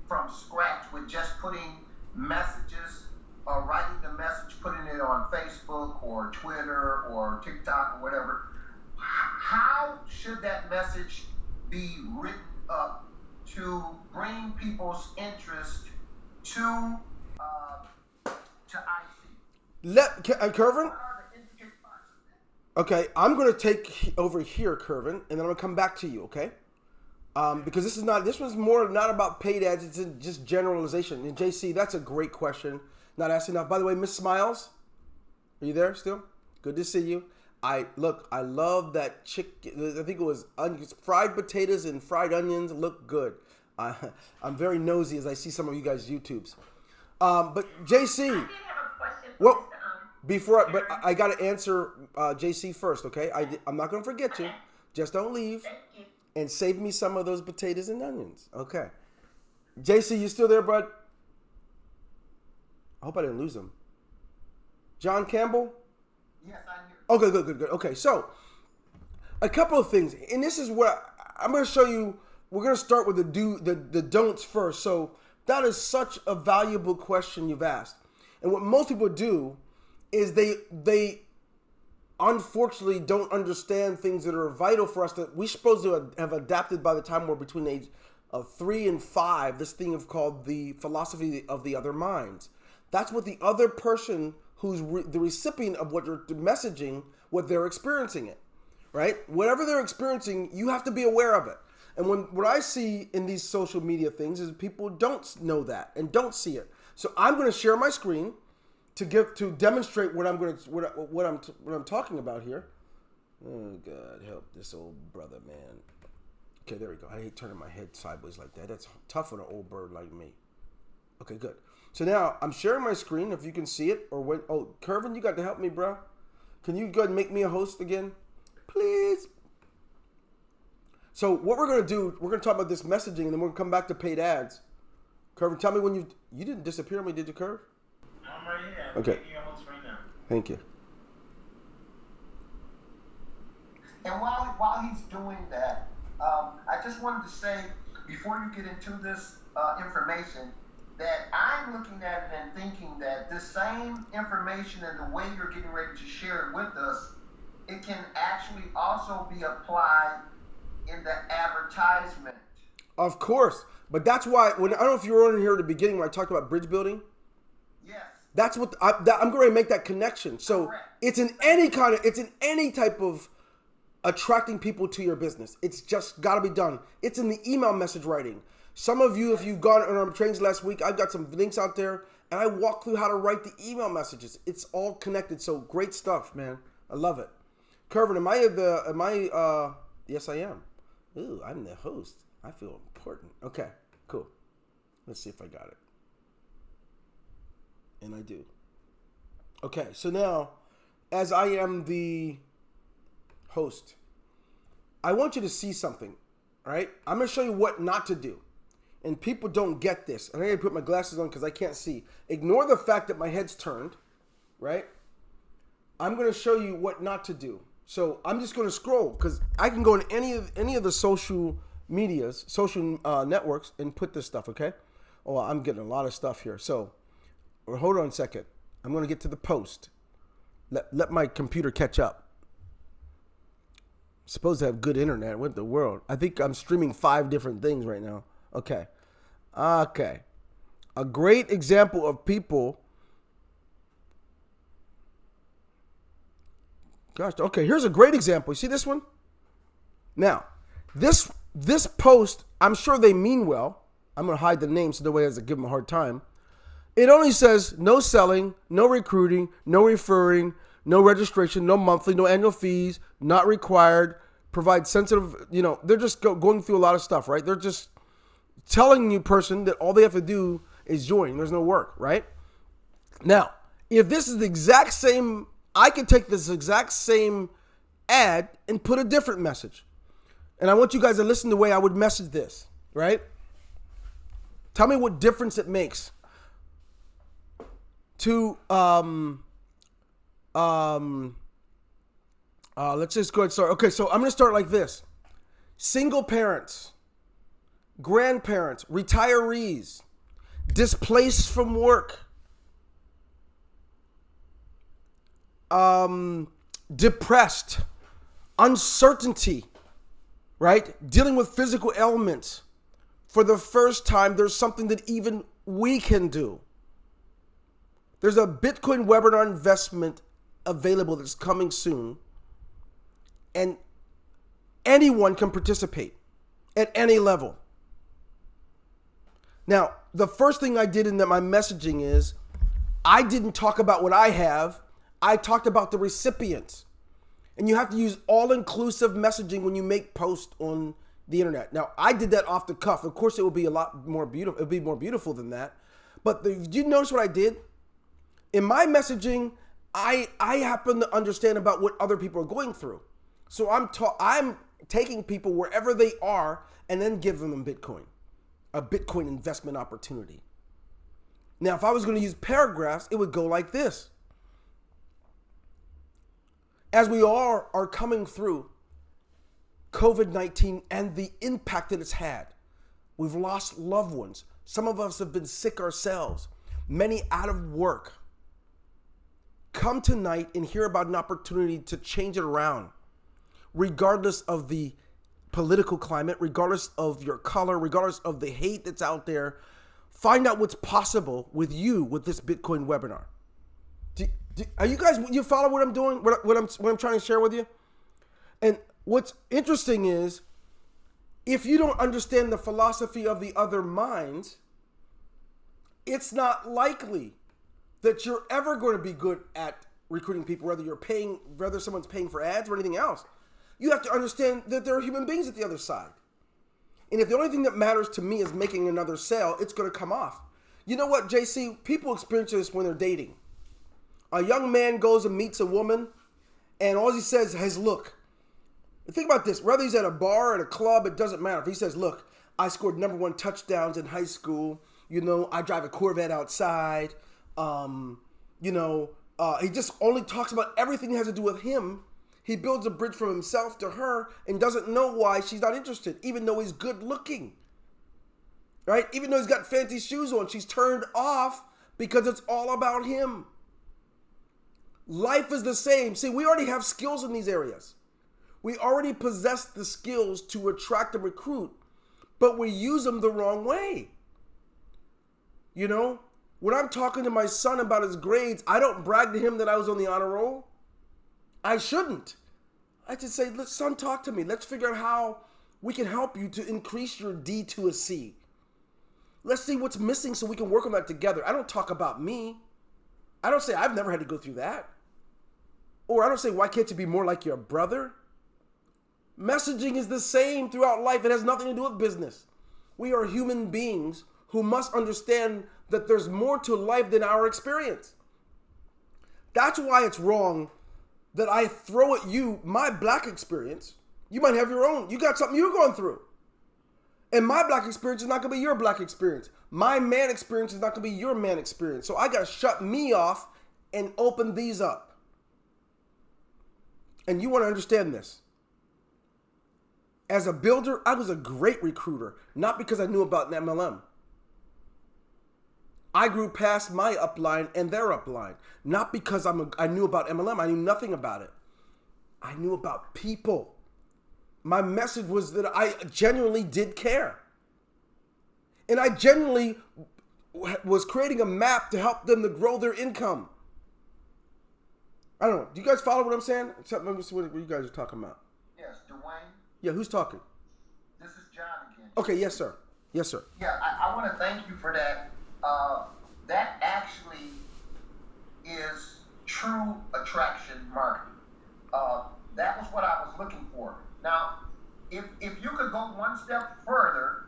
from scratch with just putting messages or writing the message, putting it on Facebook or Twitter or TikTok or whatever. How should that message be written up to bring people's interest to IC. Kervin? What are the intricate parts of that? Okay, I'm going to take over here, Kervin, and then I'm going to come back to you, okay? Because this one's more not about paid ads, it's just generalization. And JC, that's a great question. Not asking enough. By the way, Miss Smiles, are you there still? Good to see you. I love that chicken. I think it was fried potatoes and fried onions look good. I'm very nosy as I see some of you guys' YouTubes. But JC, I did have a question. well, Mr. but I got to answer JC first, okay? I'm not going to forget you. Okay. Just don't leave. Thank you. And save me some of those potatoes and onions. Okay. JC, you still there, bud? I hope I didn't lose him. John Campbell? Yes, I'm here. Okay, good. Okay, so a couple of things. And this is what I'm going to show you. We're going to start with the don'ts first. So that is such a valuable question you've asked. And what most people do is they unfortunately don't understand things that are vital for us that we're supposed to have adapted by the time we're between the age of 3 and 5, this thing called the philosophy of the other minds. That's what the other person who's the recipient of what you're messaging, what they're experiencing it, right? Whatever they're experiencing, you have to be aware of it. And what I see in these social media things is people don't know that and don't see it. So I'm going to share my screen to demonstrate what I'm talking about here. Oh God, help this old brother, man. Okay, there we go. I hate turning my head sideways like that. That's tough on an old bird like me. Okay, good. So now I'm sharing my screen. If you can see it, or when Kervin, you got to help me, bro. Can you go ahead and make me a host again, please? So what we're gonna do, we're gonna talk about this messaging, and then we're gonna come back to paid ads. Kervin, tell me when you didn't disappear on me, did you, Kerv? I'm right here. I'm Okay. making you a host right now. Thank you. And while he's doing that, I just wanted to say, before you get into this information, that I'm looking at it and thinking that this same information and the way you're getting ready to share it with us, it can actually also be applied in the advertisement. Of course, but that's why I don't know if you were on here at the beginning when I talked about bridge building. Yes. That's what I'm going to make that connection. So Correct. it's in any type of attracting people to your business. It's just got to be done. It's in the email message writing. Some of you, if you've gone on our trainings last week, I've got some links out there, and I walk through how to write the email messages. It's all connected. So great stuff, man. I love it. Kervin, yes, I am. Ooh, I'm the host. I feel important. Okay, cool. Let's see if I got it. And I do. Okay, so now, as I am the host, I want you to see something, right? I'm going to show you what not to do. And people don't get this. And I got to put my glasses on because I can't see. Ignore the fact that my head's turned, right? I'm going to show you what not to do. So I'm just going to scroll because I can go in any of the social medias, social networks, and put this stuff, okay? Oh, I'm getting a lot of stuff here. So hold on a second. I'm going to get to the post. Let my computer catch up. I'm supposed to have good internet. What the world? I think I'm streaming 5 different things right now. Okay. A great example of people. Gosh, okay, here's a great example. You see this one? Now, this post, I'm sure they mean well. I'm going to hide the name so nobody has to give them a hard time. It only says no selling, no recruiting, no referring, no registration, no monthly, no annual fees, not required, provide sensitive, they're just going through a lot of stuff, right? They're just telling you person that all they have to do is join. There's no work, right? Now, if this is the exact same, I can take this exact same ad and put a different message. And I want you guys to listen to the way I would message this, right? Tell me what difference it makes to, let's just go ahead and start. Okay, so I'm going to start like this. Single parents, grandparents, retirees, displaced from work, depressed, uncertainty, right? Dealing with physical ailments, for the first time, there's something that even we can do. There's a Bitcoin webinar investment available that's coming soon. And anyone can participate at any level. Now, the first thing I did in my messaging is I didn't talk about what I have. I talked about the recipients. And you have to use all-inclusive messaging when you make posts on the internet. Now, I did that off the cuff. Of course, it would be a lot more beautiful. It would be more beautiful than that. But did you notice what I did? In my messaging, I happen to understand about what other people are going through. So I'm taking people wherever they are and then giving them Bitcoin, a Bitcoin investment opportunity. Now, if I was going to use paragraphs, it would go like this. As we all are coming through COVID-19 and the impact that it's had, we've lost loved ones. Some of us have been sick ourselves, many out of work. Come tonight and hear about an opportunity to change it around, regardless of the political climate, regardless of your color, regardless of the hate that's out there. Find out what's possible with you with this Bitcoin webinar. Are you guys, you follow what I'm doing, what I'm trying to share with you? And what's interesting is, if you don't understand the philosophy of the other minds, it's not likely that you're ever going to be good at recruiting people, whether someone's paying for ads or anything else. You have to understand that there are human beings at the other side. And if the only thing that matters to me is making another sale, it's going to come off. You know what, JC? People experience this when they're dating. A young man goes and meets a woman, and all he says is, look. Think about this. Whether he's at a bar, at a club, it doesn't matter. If he says, look, I scored #1 touchdowns in high school. You know, I drive a Corvette outside. He just only talks about everything that has to do with him. He builds a bridge from himself to her and doesn't know why she's not interested, even though he's good looking. Right? Even though he's got fancy shoes on, she's turned off because it's all about him. Life is the same. See, we already have skills in these areas. We already possess the skills to attract and recruit, but we use them the wrong way. You know, when I'm talking to my son about his grades, I don't brag to him that I was on the honor roll. I shouldn't. I just say, son, talk to me. Let's figure out how we can help you to increase your D to a C. Let's see what's missing so we can work on that together. I don't talk about me. I don't say I've never had to go through that. Or I don't say, why can't you be more like your brother? Messaging is the same throughout life. It has nothing to do with business. We are human beings who must understand that there's more to life than our experience. That's why it's wrong that I throw at you my black experience. You might have your own. You got something you're going through. And my black experience is not going to be your black experience. My man experience is not going to be your man experience. So I got to shut me off and open these up. And you want to understand this. As a builder, I was a great recruiter, not because I knew about an MLM. I grew past my upline and their upline, not because I knew about MLM. I knew nothing about it. I knew about people. My message was that I genuinely did care. And I genuinely was creating a map to help them to grow their income. I don't know. Do you guys follow what I'm saying? Let me see what you guys are talking about. Yes, Dwayne. Yeah, who's talking? This is John again. Okay, yes, sir. Yes, sir. Yeah, I want to thank you for that. That actually is true attraction marketing. That was what I was looking for. Now, if you could go one step further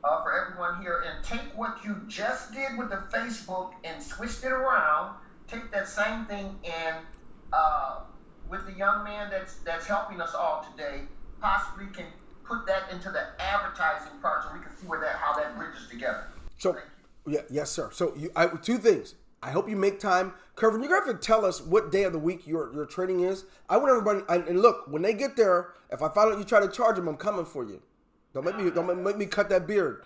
for everyone here and take what you just did with the Facebook and switched it around, take that same thing and with the young man that's helping us all today, possibly can put that into the advertising part so we can see how that bridges together. So, yeah, yes, sir. So, two things. I hope you make time. Kervin, you're going to have to tell us what day of the week your training is. I want everybody, and look, when they get there, if I find out you try to charge them, I'm coming for you. Don't make me cut that beard.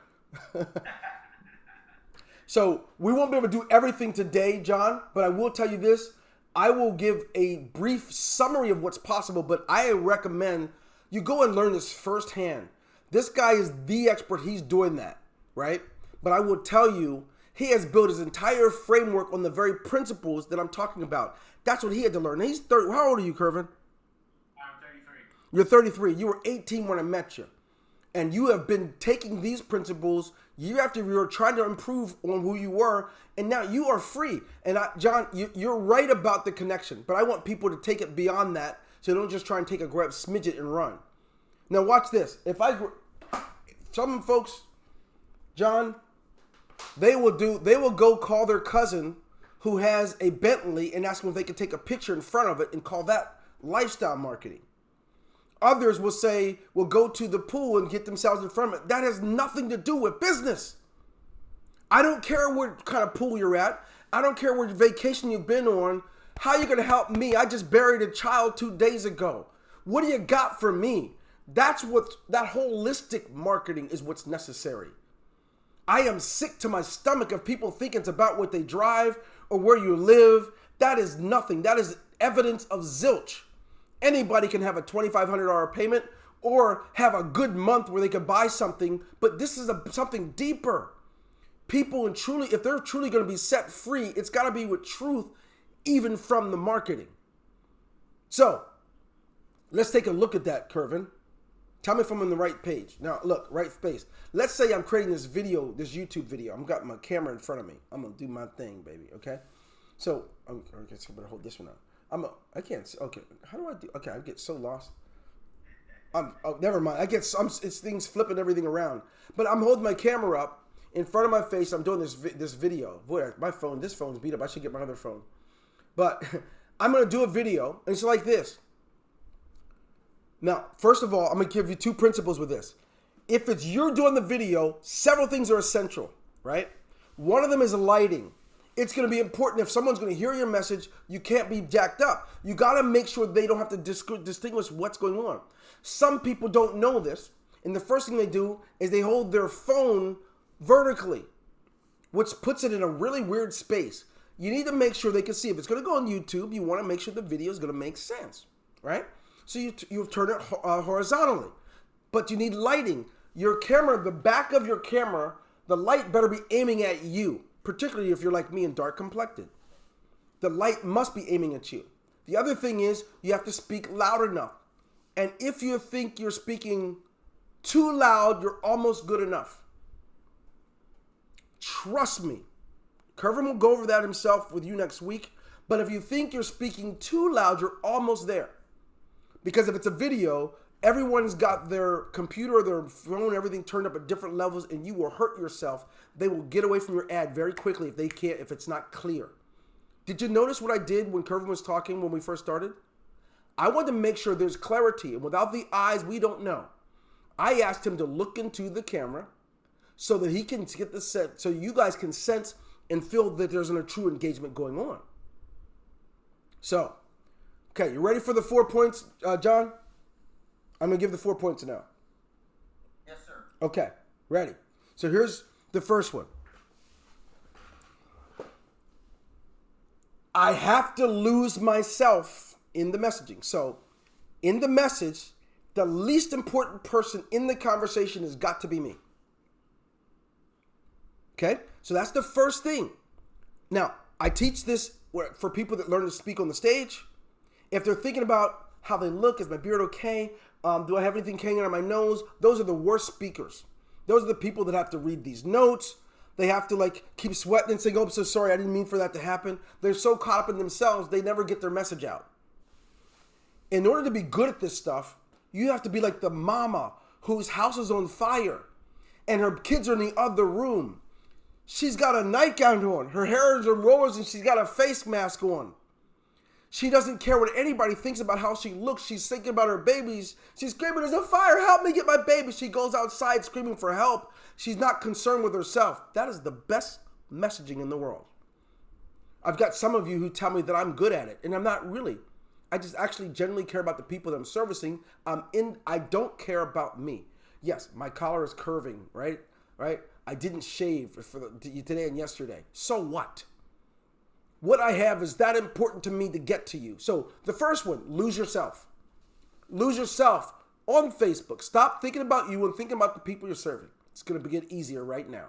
So, we won't be able to do everything today, John, but I will tell you this. I will give a brief summary of what's possible, but I recommend you go and learn this firsthand. This guy is the expert. He's doing that. right? But I will tell you, he has built his entire framework on the very principles that I'm talking about. That's what he had to learn. He's 30. How old are you, Kervin? I'm 33. You're 33. You were 18 when I met you. And you have been taking these principles year after year, trying to improve on who you were. And now you are free. And John, you're right about the connection. But I want people to take it beyond that. So don't just try and take a grab smidget and run. Now watch this. Some folks, John, they will go call their cousin who has a Bentley and ask them if they can take a picture in front of it and call that lifestyle marketing. Others will go to the pool and get themselves in front of it. That has nothing to do with business. I don't care what kind of pool you're at. I don't care what vacation you've been on. How are you going to help me? I just buried a child 2 days ago. What do you got for me? That holistic marketing is what's necessary. I am sick to my stomach of people thinking it's about what they drive or where you live. That is nothing. That is evidence of zilch. Anybody can have a $2,500 payment or have a good month where they can buy something, but this is something deeper. People if they're truly going to be set free, it's got to be with truth, even from the marketing. So let's take a look at that, Kervin. Tell me if I'm on the right page. Now, look, right space. Let's say I'm creating this YouTube video. I've got my camera in front of me. I'm going to do my thing, baby, okay? So, I guess I better hold this one out. I can't, okay, how do I do, okay, I get so lost. Never mind. It's things flipping everything around. But I'm holding my camera up in front of my face. I'm doing this video. Boy, this phone's beat up. I should get my other phone. But I'm going to do a video, and it's like this. Now, first of all, I'm going to give you 2 principles with this. If it's you're doing the video, several things are essential, right? One of them is lighting. It's going to be important if someone's going to hear your message, you can't be jacked up. You got to make sure they don't have to distinguish what's going on. Some people don't know this, and the first thing they do is they hold their phone vertically, which puts it in a really weird space. You need to make sure they can see. If it's going to go on YouTube, you want to make sure the video is going to make sense, right? So you turn it horizontally, but you need lighting. Your camera, the back of your camera, the light better be aiming at you, particularly if you're like me and dark complected. The light must be aiming at you. The other thing is you have to speak loud enough. And if you think you're speaking too loud, you're almost good enough. Trust me. Kervin will go over that himself with you next week. But if you think you're speaking too loud, you're almost there. Because if it's a video, everyone's got their computer, their phone, everything turned up at different levels, and you will hurt yourself. They will get away from your ad very quickly if it's not clear. Did you notice what I did when Kervin was talking when we first started? I wanted to make sure there's clarity, and without the eyes, we don't know. I asked him to look into the camera so that he can get the sense, so you guys can sense and feel that there's a true engagement going on. So, okay, you ready for the 4 points, John? I'm going to give the 4 points now. Yes, sir. Okay, ready. So here's the first one. I have to lose myself in the messaging. So in the message, the least important person in the conversation has got to be me. Okay, so that's the first thing. Now, I teach this for people that learn to speak on the stage. If they're thinking about how they look, is my beard okay? Do I have anything hanging on my nose? Those are the worst speakers. Those are the people that have to read these notes. They have to keep sweating and saying, oh, I'm so sorry, I didn't mean for that to happen. They're so caught up in themselves, they never get their message out. In order to be good at this stuff, you have to be like the mama whose house is on fire and her kids are in the other room. She's got a nightgown on, her hair is in rollers, and she's got a face mask on. She doesn't care what anybody thinks about how she looks. She's thinking about her babies. She's screaming, there's a fire, help me get my baby. She goes outside screaming for help. She's not concerned with herself. That is the best messaging in the world. I've got some of you who tell me that I'm good at it, and I'm not really. I just actually genuinely care about the people that I'm servicing. I don't care about me. Yes, my collar is curving, right? I didn't shave for today and yesterday. So what? What I have is that important to me to get to you. So the first one, lose yourself. Lose yourself on Facebook. Stop thinking about you and thinking about the people you're serving. It's going to get easier right now.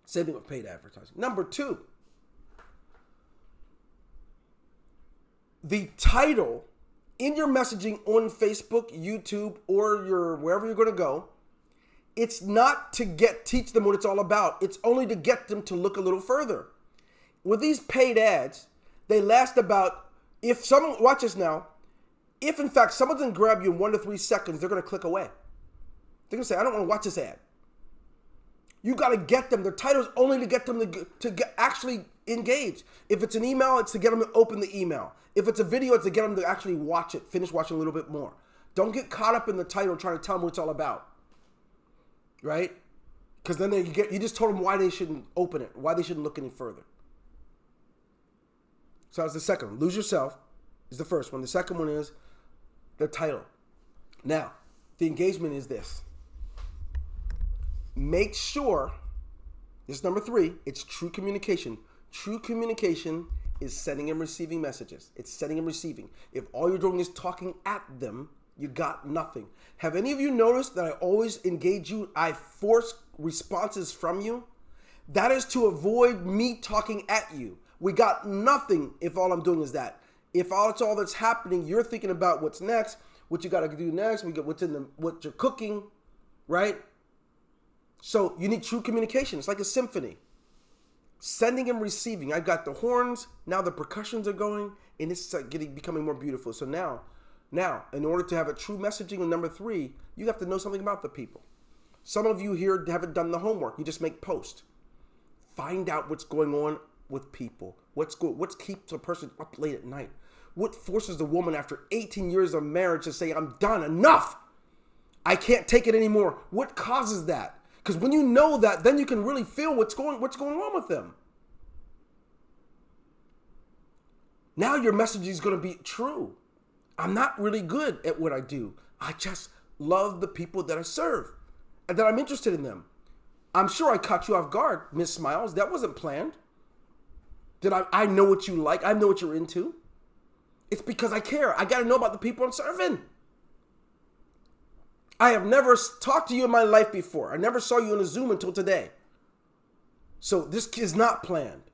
Same thing with paid advertising. Number 2, the title in your messaging on Facebook, YouTube, or your wherever you're going to go, it's not to teach them what it's all about. It's only to get them to look a little further. With these paid ads, they last about, if someone, watch this now, if in fact someone doesn't grab you in 1 to 3 seconds, they're going to click away. They're going to say, I don't want to watch this ad. You got to get them. The title is only to get them to get actually engage. If it's an email, it's to get them to open the email. If it's a video, it's to get them to actually watch it, finish watching a little bit more. Don't get caught up in the title trying to tell them what it's all about. Right? Because then you just told them why they shouldn't open it, why they shouldn't look any further. So that's the second one. Lose yourself is the first one. The second one is the title. Now, the engagement is this. Make sure, this is number 3, it's true communication. True communication is sending and receiving messages. It's sending and receiving. If all you're doing is talking at them, you got nothing. Have any of you noticed that I always engage you? I force responses from you. That is to avoid me talking at you. We got nothing if all I'm doing is that. If that's all that's happening, you're thinking about what's next, what you got to do next. We got what you're cooking, right? So you need true communication. It's like a symphony. Sending and receiving. I got the horns. Now the percussions are going, and it's becoming more beautiful. So now, in order to have a true messaging on number 3, you have to know something about the people. Some of you here haven't done the homework. You just make posts. Find out what's going on with people. What keeps a person up late at night? What forces the woman after 18 years of marriage to say, I'm done, enough. I can't take it anymore. What causes that? Because when you know that, then you can really feel what's going on with them. Now your message is going to be true. I'm not really good at what I do. I just love the people that I serve and that I'm interested in them. I'm sure I caught you off guard, Miss Smiles. That wasn't planned. I know what you like. I know what you're into. It's because I care. I got to know about the people I'm serving. I have never talked to you in my life before. I never saw you on a Zoom until today. So this is not planned.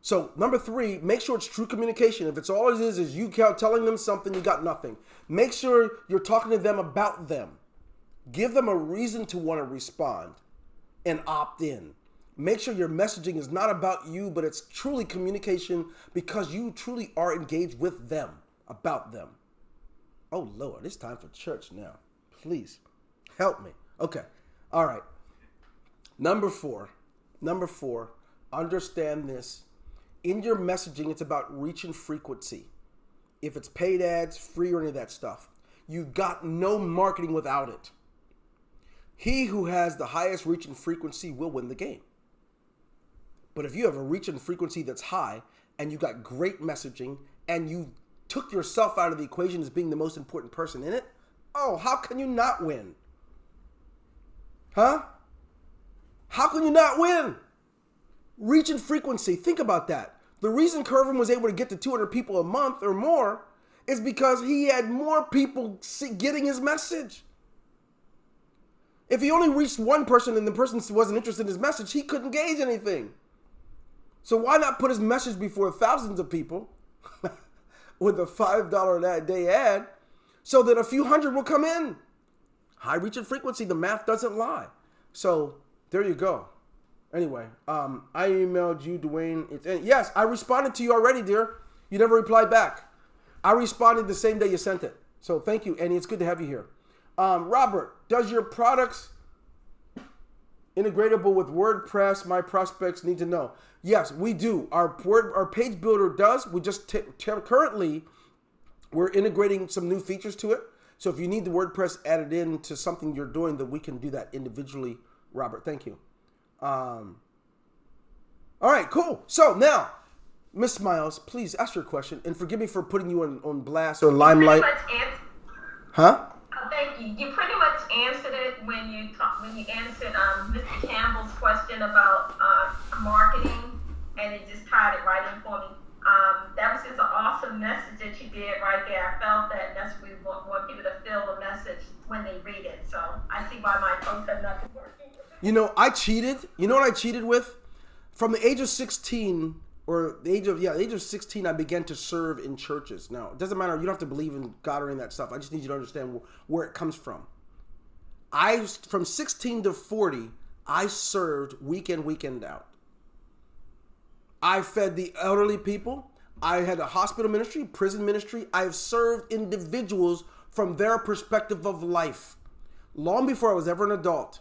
So number 3, make sure it's true communication. If it's all it is you telling them something, you got nothing. Make sure you're talking to them about them. Give them a reason to want to respond and opt in. Make sure your messaging is not about you, but it's truly communication because you truly are engaged with them, about them. Oh, Lord, it's time for church now. Please help me. Okay. All right. Number 4, understand this. In your messaging, it's about reach and frequency. If it's paid ads, free, or any of that stuff, you got no marketing without it. He who has the highest reach and frequency will win the game. But if you have a reach and frequency that's high and you got great messaging and you took yourself out of the equation as being the most important person in it, oh, how can you not win? Huh? How can you not win? Reach and frequency. Think about that. The reason Kervin was able to get to 200 people a month or more is because he had more people getting his message. If he only reached one person and the person wasn't interested in his message, he couldn't gauge anything. So why not put his message before thousands of people with a $5 a day ad so that a few hundred will come in? High reach and frequency, the math doesn't lie. So there you go. Anyway, I emailed you, Dwayne. Yes, I responded to you already, dear. You never replied back. I responded the same day you sent it. So thank you, Annie. It's good to have you here. Robert, does your products integratable with WordPress? My prospects need to know. Yes, we do. Our page builder does. We just currently we're integrating some new features to it. So if you need the WordPress added in to something you're doing, then we can do that individually. Robert, thank you. All right, cool. So now, Miss Smiles, please ask your question and forgive me for putting you on blast or limelight. Huh? Thank you. You pretty much answered it when you answered Mr. Campbell's question about marketing, and it just tied it right in for me. That was just an awesome message that you did right there. I felt that that's what we want people to feel the message when they read it. So I see why my posts have not been working. You know, I cheated. You know what I cheated with? From the age of 16, or the age of 16, I began to serve in churches. Now, it doesn't matter. You don't have to believe in God or any of that stuff. I just need you to understand where it comes from. From 16 to 40, I served week in, weekend out. I fed the elderly people. I had a hospital ministry, prison ministry. I have served individuals from their perspective of life long before I was ever an adult.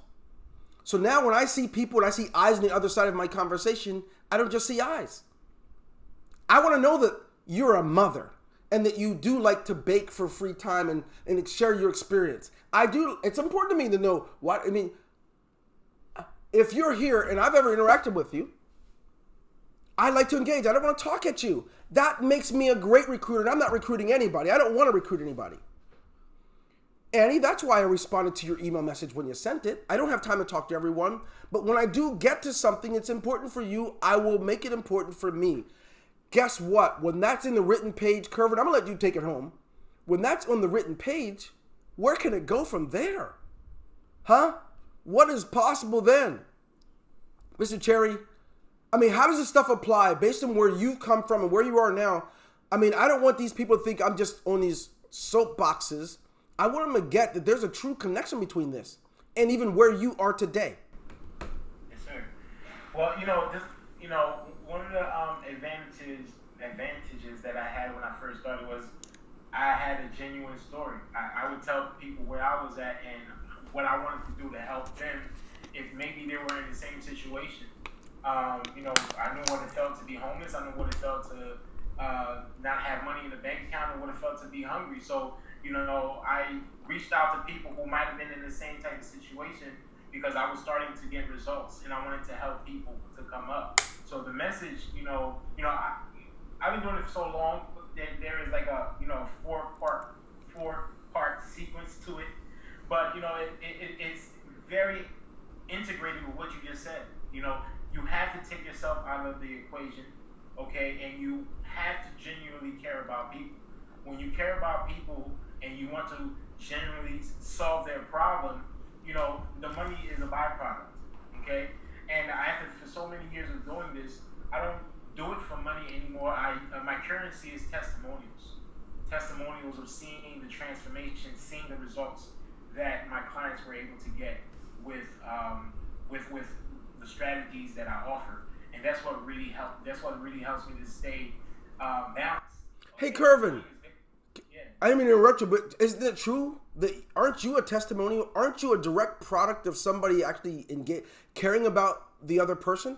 So now when I see people and I see eyes on the other side of my conversation, I don't just see eyes. I want to know that you're a mother and that you do like to bake for free time and share your experience. I do. It's important to me to know what, I mean, if you're here and I've ever interacted with you, I like to engage. I don't want to talk at you. That makes me a great recruiter, and I'm not recruiting anybody. I don't want to recruit anybody. Annie, that's why I responded to your email message when you sent it. I don't have time to talk to everyone, but when I do get to something it's important for you, I will make it important for me. Guess what? When that's in the written page, Kervin, I'm going to let you take it home. When that's on the written page, where can it go from there? Huh? What is possible then? Mr. Chery, I mean, how does this stuff apply based on where you've come from and where you are now? I mean, I don't want these people to think I'm just on these soapboxes. I want them to get that there's a true connection between this and even where you are today. Yes, sir. Well, one of the advantages that I had when I first started was I had a genuine story. I would tell people where I was at and what I wanted to do to help them if maybe they were in the same situation. I knew what it felt to be homeless. I knew what it felt to not have money in the bank account, and what it felt to be hungry. So, I reached out to people who might have been in the same type of situation because I was starting to get results, and I wanted to help people to come up. So the message, I've been doing it for so long that there is like a four-part sequence to it, but it's very integrated with what you just said. You have to take yourself out of the equation, okay? And you have to genuinely care about people. When you care about people and you want to genuinely solve their problem, the money is a byproduct, okay? And for so many years of doing this, I don't do it for money anymore. My currency is testimonials of seeing the transformation, seeing the results that my clients were able to get with the strategies that I offer, and that's what really helped. That's what really helps me to stay balanced. Hey, Kervin, I didn't mean to interrupt you, but isn't it true that aren't you a testimonial? Aren't you a direct product of somebody actually caring about the other person?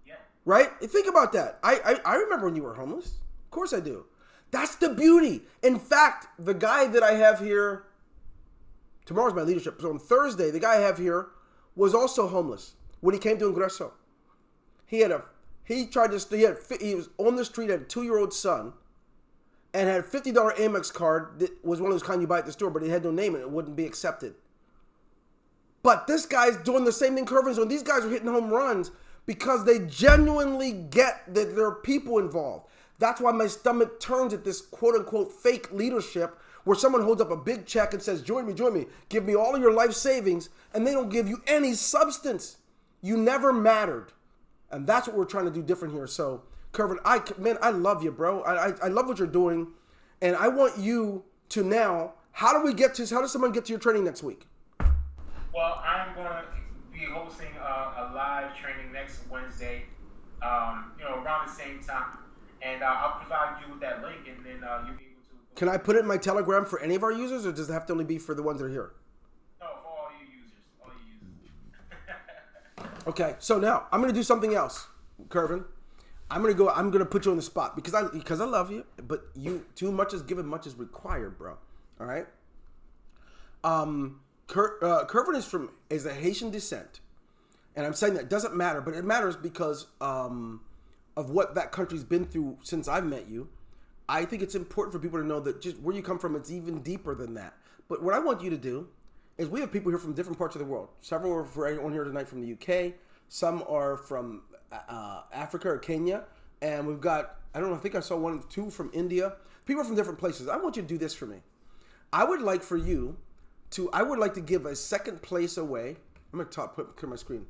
Yeah. Right? Think about that. I remember when you were homeless. Of course I do. That's the beauty. In fact, the guy that I have here, tomorrow's my leadership. So on Thursday, the guy I have here was also homeless when he came to Ingreso. He was on the street, had a 2-year-old son, and had a $50 Amex card that was one of those kind you buy at the store, but it had no name and it wouldn't be accepted. But this guy's doing the same thing Kervin's doing. These guys are hitting home runs because they genuinely get that there are people involved. That's why my stomach turns at this quote-unquote fake leadership where someone holds up a big check and says, join me, give me all of your life savings, and they don't give you any substance. You never mattered. And that's what we're trying to do different here. So, Kervin, I love you, bro. I love what you're doing. And I want you to now, how does someone get to your training next week? Well, I'm going to be hosting a live training next Wednesday, around the same time. And I'll provide you with that link, and then you'll be able to... Can I put it in my Telegram for any of our users, or does it have to only be for the ones that are here? No, for all you users. Okay, so now I'm going to do something else, Kervin. I'm going to put you on the spot because I love you, but too much is given, much is required, bro. All right? Kervin is a Haitian descent. And I'm saying that doesn't matter, but it matters because of what that country's been through since I've met you. I think it's important for people to know that just where you come from, it's even deeper than that. But what I want you to do is we have people here from different parts of the world. Several are on here tonight from the UK. Some are from Africa or Kenya. And we've got, I think I saw 1 or 2 from India. People from different places. I want you to do this for me. I would like to give a second place away I'm going to put my screen.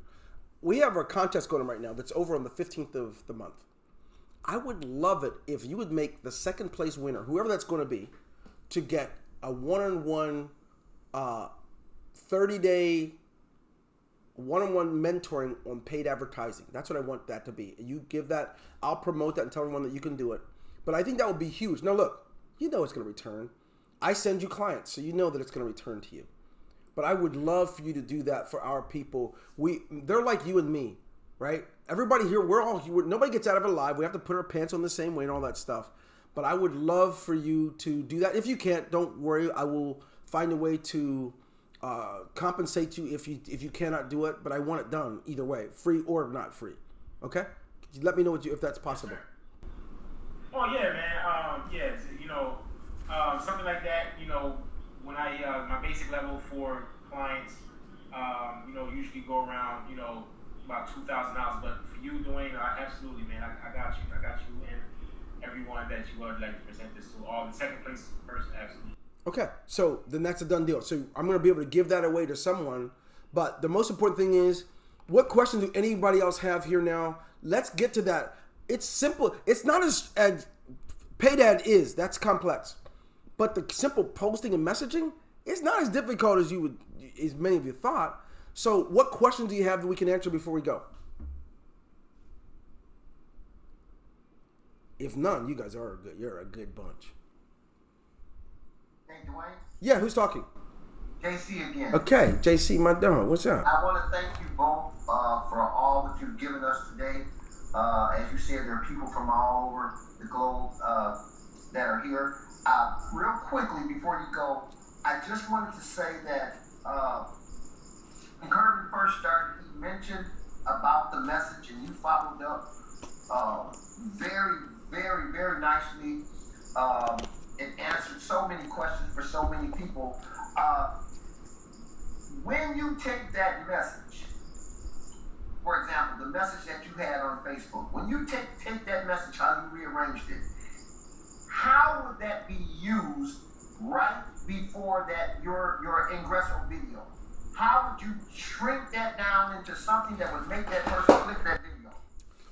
We have our contest going on right now that's over on the 15th of the month. I would love it if you would make the second place winner, whoever that's going to be, to get a one-on-one 30-day one-on-one mentoring on paid advertising. That's what I want that to be. You give that, I'll promote that and tell everyone that you can do it. But I think that would be huge. Now look, you know it's going to return. I send you clients, so you know that it's going to return to you. But I would love for you to do that for our people. They're like you and me, right? Everybody here, nobody gets out of it alive. We have to put our pants on the same way and all that stuff. But I would love for you to do that. If you can't, don't worry. I will find a way to compensate you if you cannot do it. But I want it done either way, free or not free. Okay? Let me know if that's possible. Oh yeah, man. Yeah, something like that. When I my basic level for clients, usually go around about $2,000. But for you, Dwayne, absolutely, man. I got you. I got you and everyone that you would like to present this to. All the second place person, absolutely. Okay, so then that's a done deal. So I'm going to be able to give that away to someone. But the most important thing is, what questions do anybody else have here now? Let's get to that. It's simple. It's not as paid ad is. That's complex. But the simple posting and messaging is not as difficult as many of you thought. So what questions do you have that we can answer before we go? If none, you guys are good. You're a good bunch. Hey, Dwayne? Yeah, who's talking? JC again. Okay, JC, my dog. What's up? I want to thank you both for all that you've given us today. As you said, there are people from all over the globe that are here. Real quickly, before you go, I just wanted to say that when Kervin first started, he mentioned about the message, and you followed up very, very, very nicely and answered so many questions for so many people. When you take that message, for example, the message that you had on Facebook, when you take that message, how you rearranged it, how would that be used right before that your Ingreso video? How would you shrink that down into something that would make that person click that video?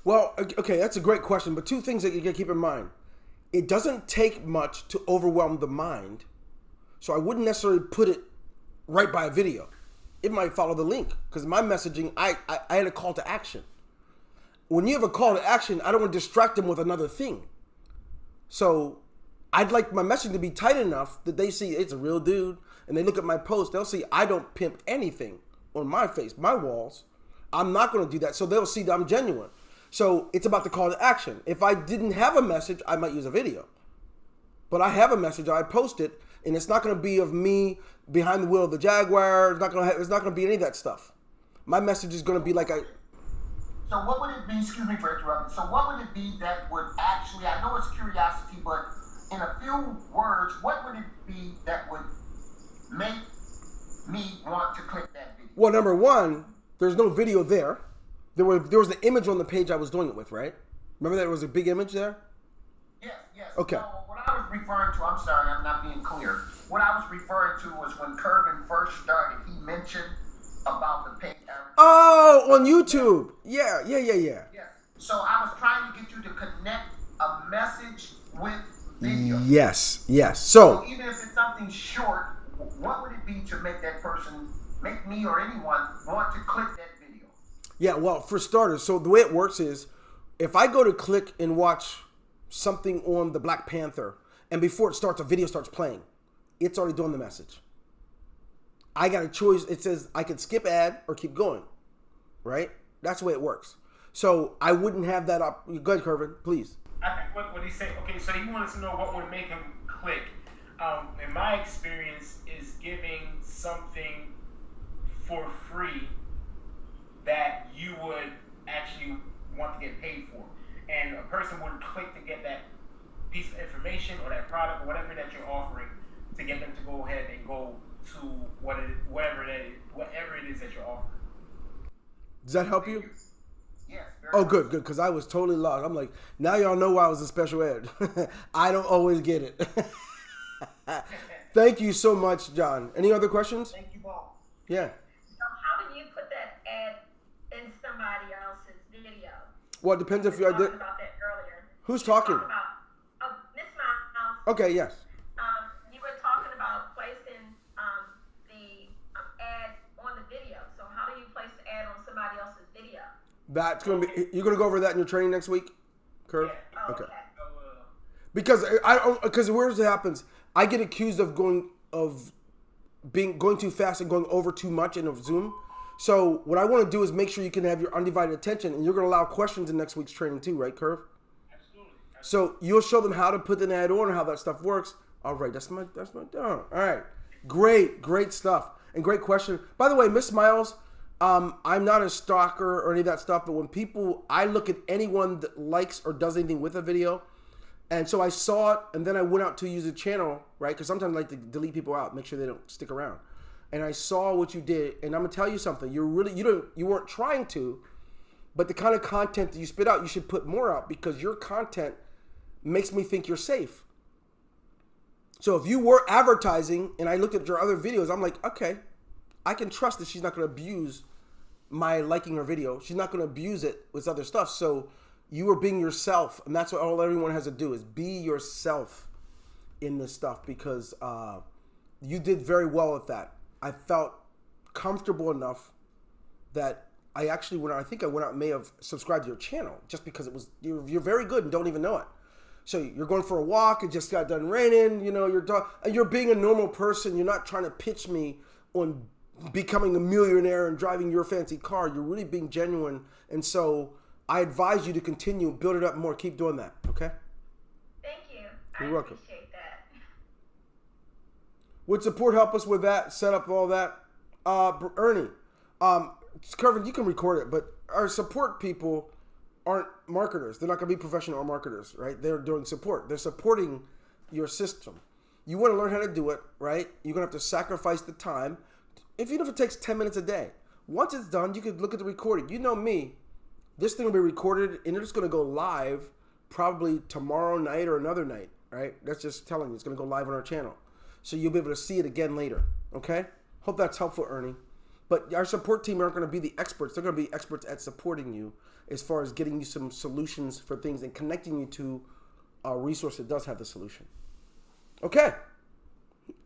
Well, okay, that's a great question, but two things that you got to keep in mind. It doesn't take much to overwhelm the mind, so I wouldn't necessarily put it right by a video. It might follow the link, because my messaging, I had a call to action. When you have a call to action, I don't want to distract them with another thing. So I'd like my messaging to be tight enough that they see it's a real dude, and they look at my post, they'll see I don't pimp anything on my face, my walls. I'm not going to do that, so they'll see that I'm genuine. So it's about the call to action. If I didn't have a message, I might use a video. But I have a message, I post it, and it's not going to be of me behind the wheel of the Jaguar. It's not going to be any of that stuff. My message is going to be like So what would it be, excuse me for interrupting, so what would it be that would actually, I know it's curiosity, but in a few words, what would it be that would make me want to click that video? Well, number one, there's no video there. There was the image on the page I was doing it with, right? Remember there was a big image there? Yes. Okay. So what I was referring to, I'm sorry, I'm not being clear. What I was referring to was when Kervin first started, he mentioned about the paid advertising. Oh, on YouTube. Yeah. Yes. So I was trying to get you to connect a message with video. Yes. So So even if it's something short, what would it be to make that person, make me or anyone want to click that video? Yeah, well, for starters, so the way it works is if I go to click and watch something on the Black Panther, and before it starts, a video starts playing, it's already doing the message. I got a choice. It says I can skip ad or keep going, right? That's the way it works. So I wouldn't have that up. Go ahead, Kervin, please. I think what he said, okay, so he wanted to know what would make him click. In my experience, is giving something for free that you would actually want to get paid for. And a person would click to get that piece of information or that product or whatever that you're offering to get them to go ahead and go to whatever it is that you're offering. Does that help you? Yes. Good, because I was totally lost. I'm like, now y'all know why I was in special ed. I don't always get it. Thank you so much, John. Any other questions? Thank you both. Yeah. So how do you put Well, it depends if We you were did. talking about that earlier. Who's talking? Talk about, Miss Miles. Okay, yes. You were talking about placing the ad on the video. So how do you place the ad on somebody else's video? That's gonna be. You're gonna go over that in your training next week, Curve. Oh, Okay. okay. Because where's it happens, I get accused of going too fast and going over too much in a Zoom. So what I want to do is make sure you can have your undivided attention, and you're going to allow questions in next week's training too, right, Curve? Absolutely. So you'll show them how to put an ad on and how that stuff works. All right, that's my done. All right, great stuff and great question. By the way, Miss Miles, I'm not a stalker or any of that stuff, but when I look at anyone that likes or does anything with a video. And so I saw it, and then I went out to use the channel, right? Because sometimes I like to delete people out, make sure they don't stick around. And I saw what you did, and I'm gonna tell you something. You weren't trying to, but the kind of content that you spit out, you should put more out because your content makes me think you're safe. So if you were advertising, and I looked at your other videos, I'm like, okay, I can trust that she's not gonna abuse my liking her video. She's not gonna abuse it with other stuff. So you are being yourself, and that's what everyone has to do is be yourself in this stuff because you did very well with that. I felt comfortable enough that I actually went out. I think I went out and may have subscribed to your channel just because you're very good and don't even know it. So you're going for a walk. It just got done raining. You're being a normal person. You're not trying to pitch me on becoming a millionaire and driving your fancy car. You're really being genuine, and so I advise you to continue, build it up more, keep doing that, okay? Thank you. You're I welcome. appreciate that. Would support help us with that, set up all that? Ernie, Kervin, you can record it, but our support people aren't marketers. They're not going to be professional marketers, right? They're doing support. They're supporting your system. You want to learn how to do it, right? You're going to have to sacrifice the time, even if it takes 10 minutes a day. Once it's done, you can look at the recording. You know me. This thing will be recorded, and it's going to go live probably tomorrow night or another night, right? That's just telling you. It's going to go live on our channel. So you'll be able to see it again later, okay? Hope that's helpful, Ernie. But our support team aren't going to be the experts. They're going to be experts at supporting you as far as getting you some solutions for things and connecting you to a resource that does have the solution. Okay.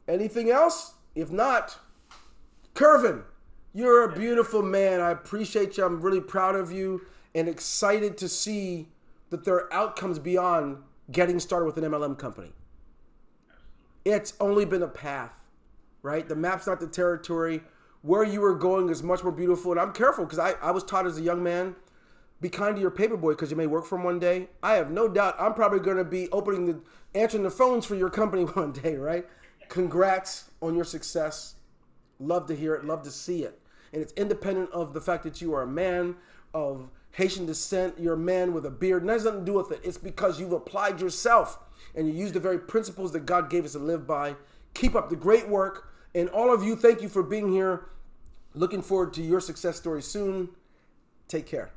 Anything else? If not, Kervin, you're a beautiful man. I appreciate you. I'm really proud of you and excited to see that there are outcomes beyond getting started with an MLM company. It's only been a path, right? The map's not the territory. Where you were going is much more beautiful. And I'm careful because I was taught as a young man, be kind to your paperboy because you may work for him one day. I have no doubt I'm probably going to be answering the phones for your company one day, right? Congrats on your success. Love to hear it. Love to see it. And it's independent of the fact that you are a man of Haitian descent. You're a man with a beard. And that has nothing to do with it. It's because you've applied yourself and you use the very principles that God gave us to live by. Keep up the great work. And all of you, thank you for being here. Looking forward to your success story soon. Take care.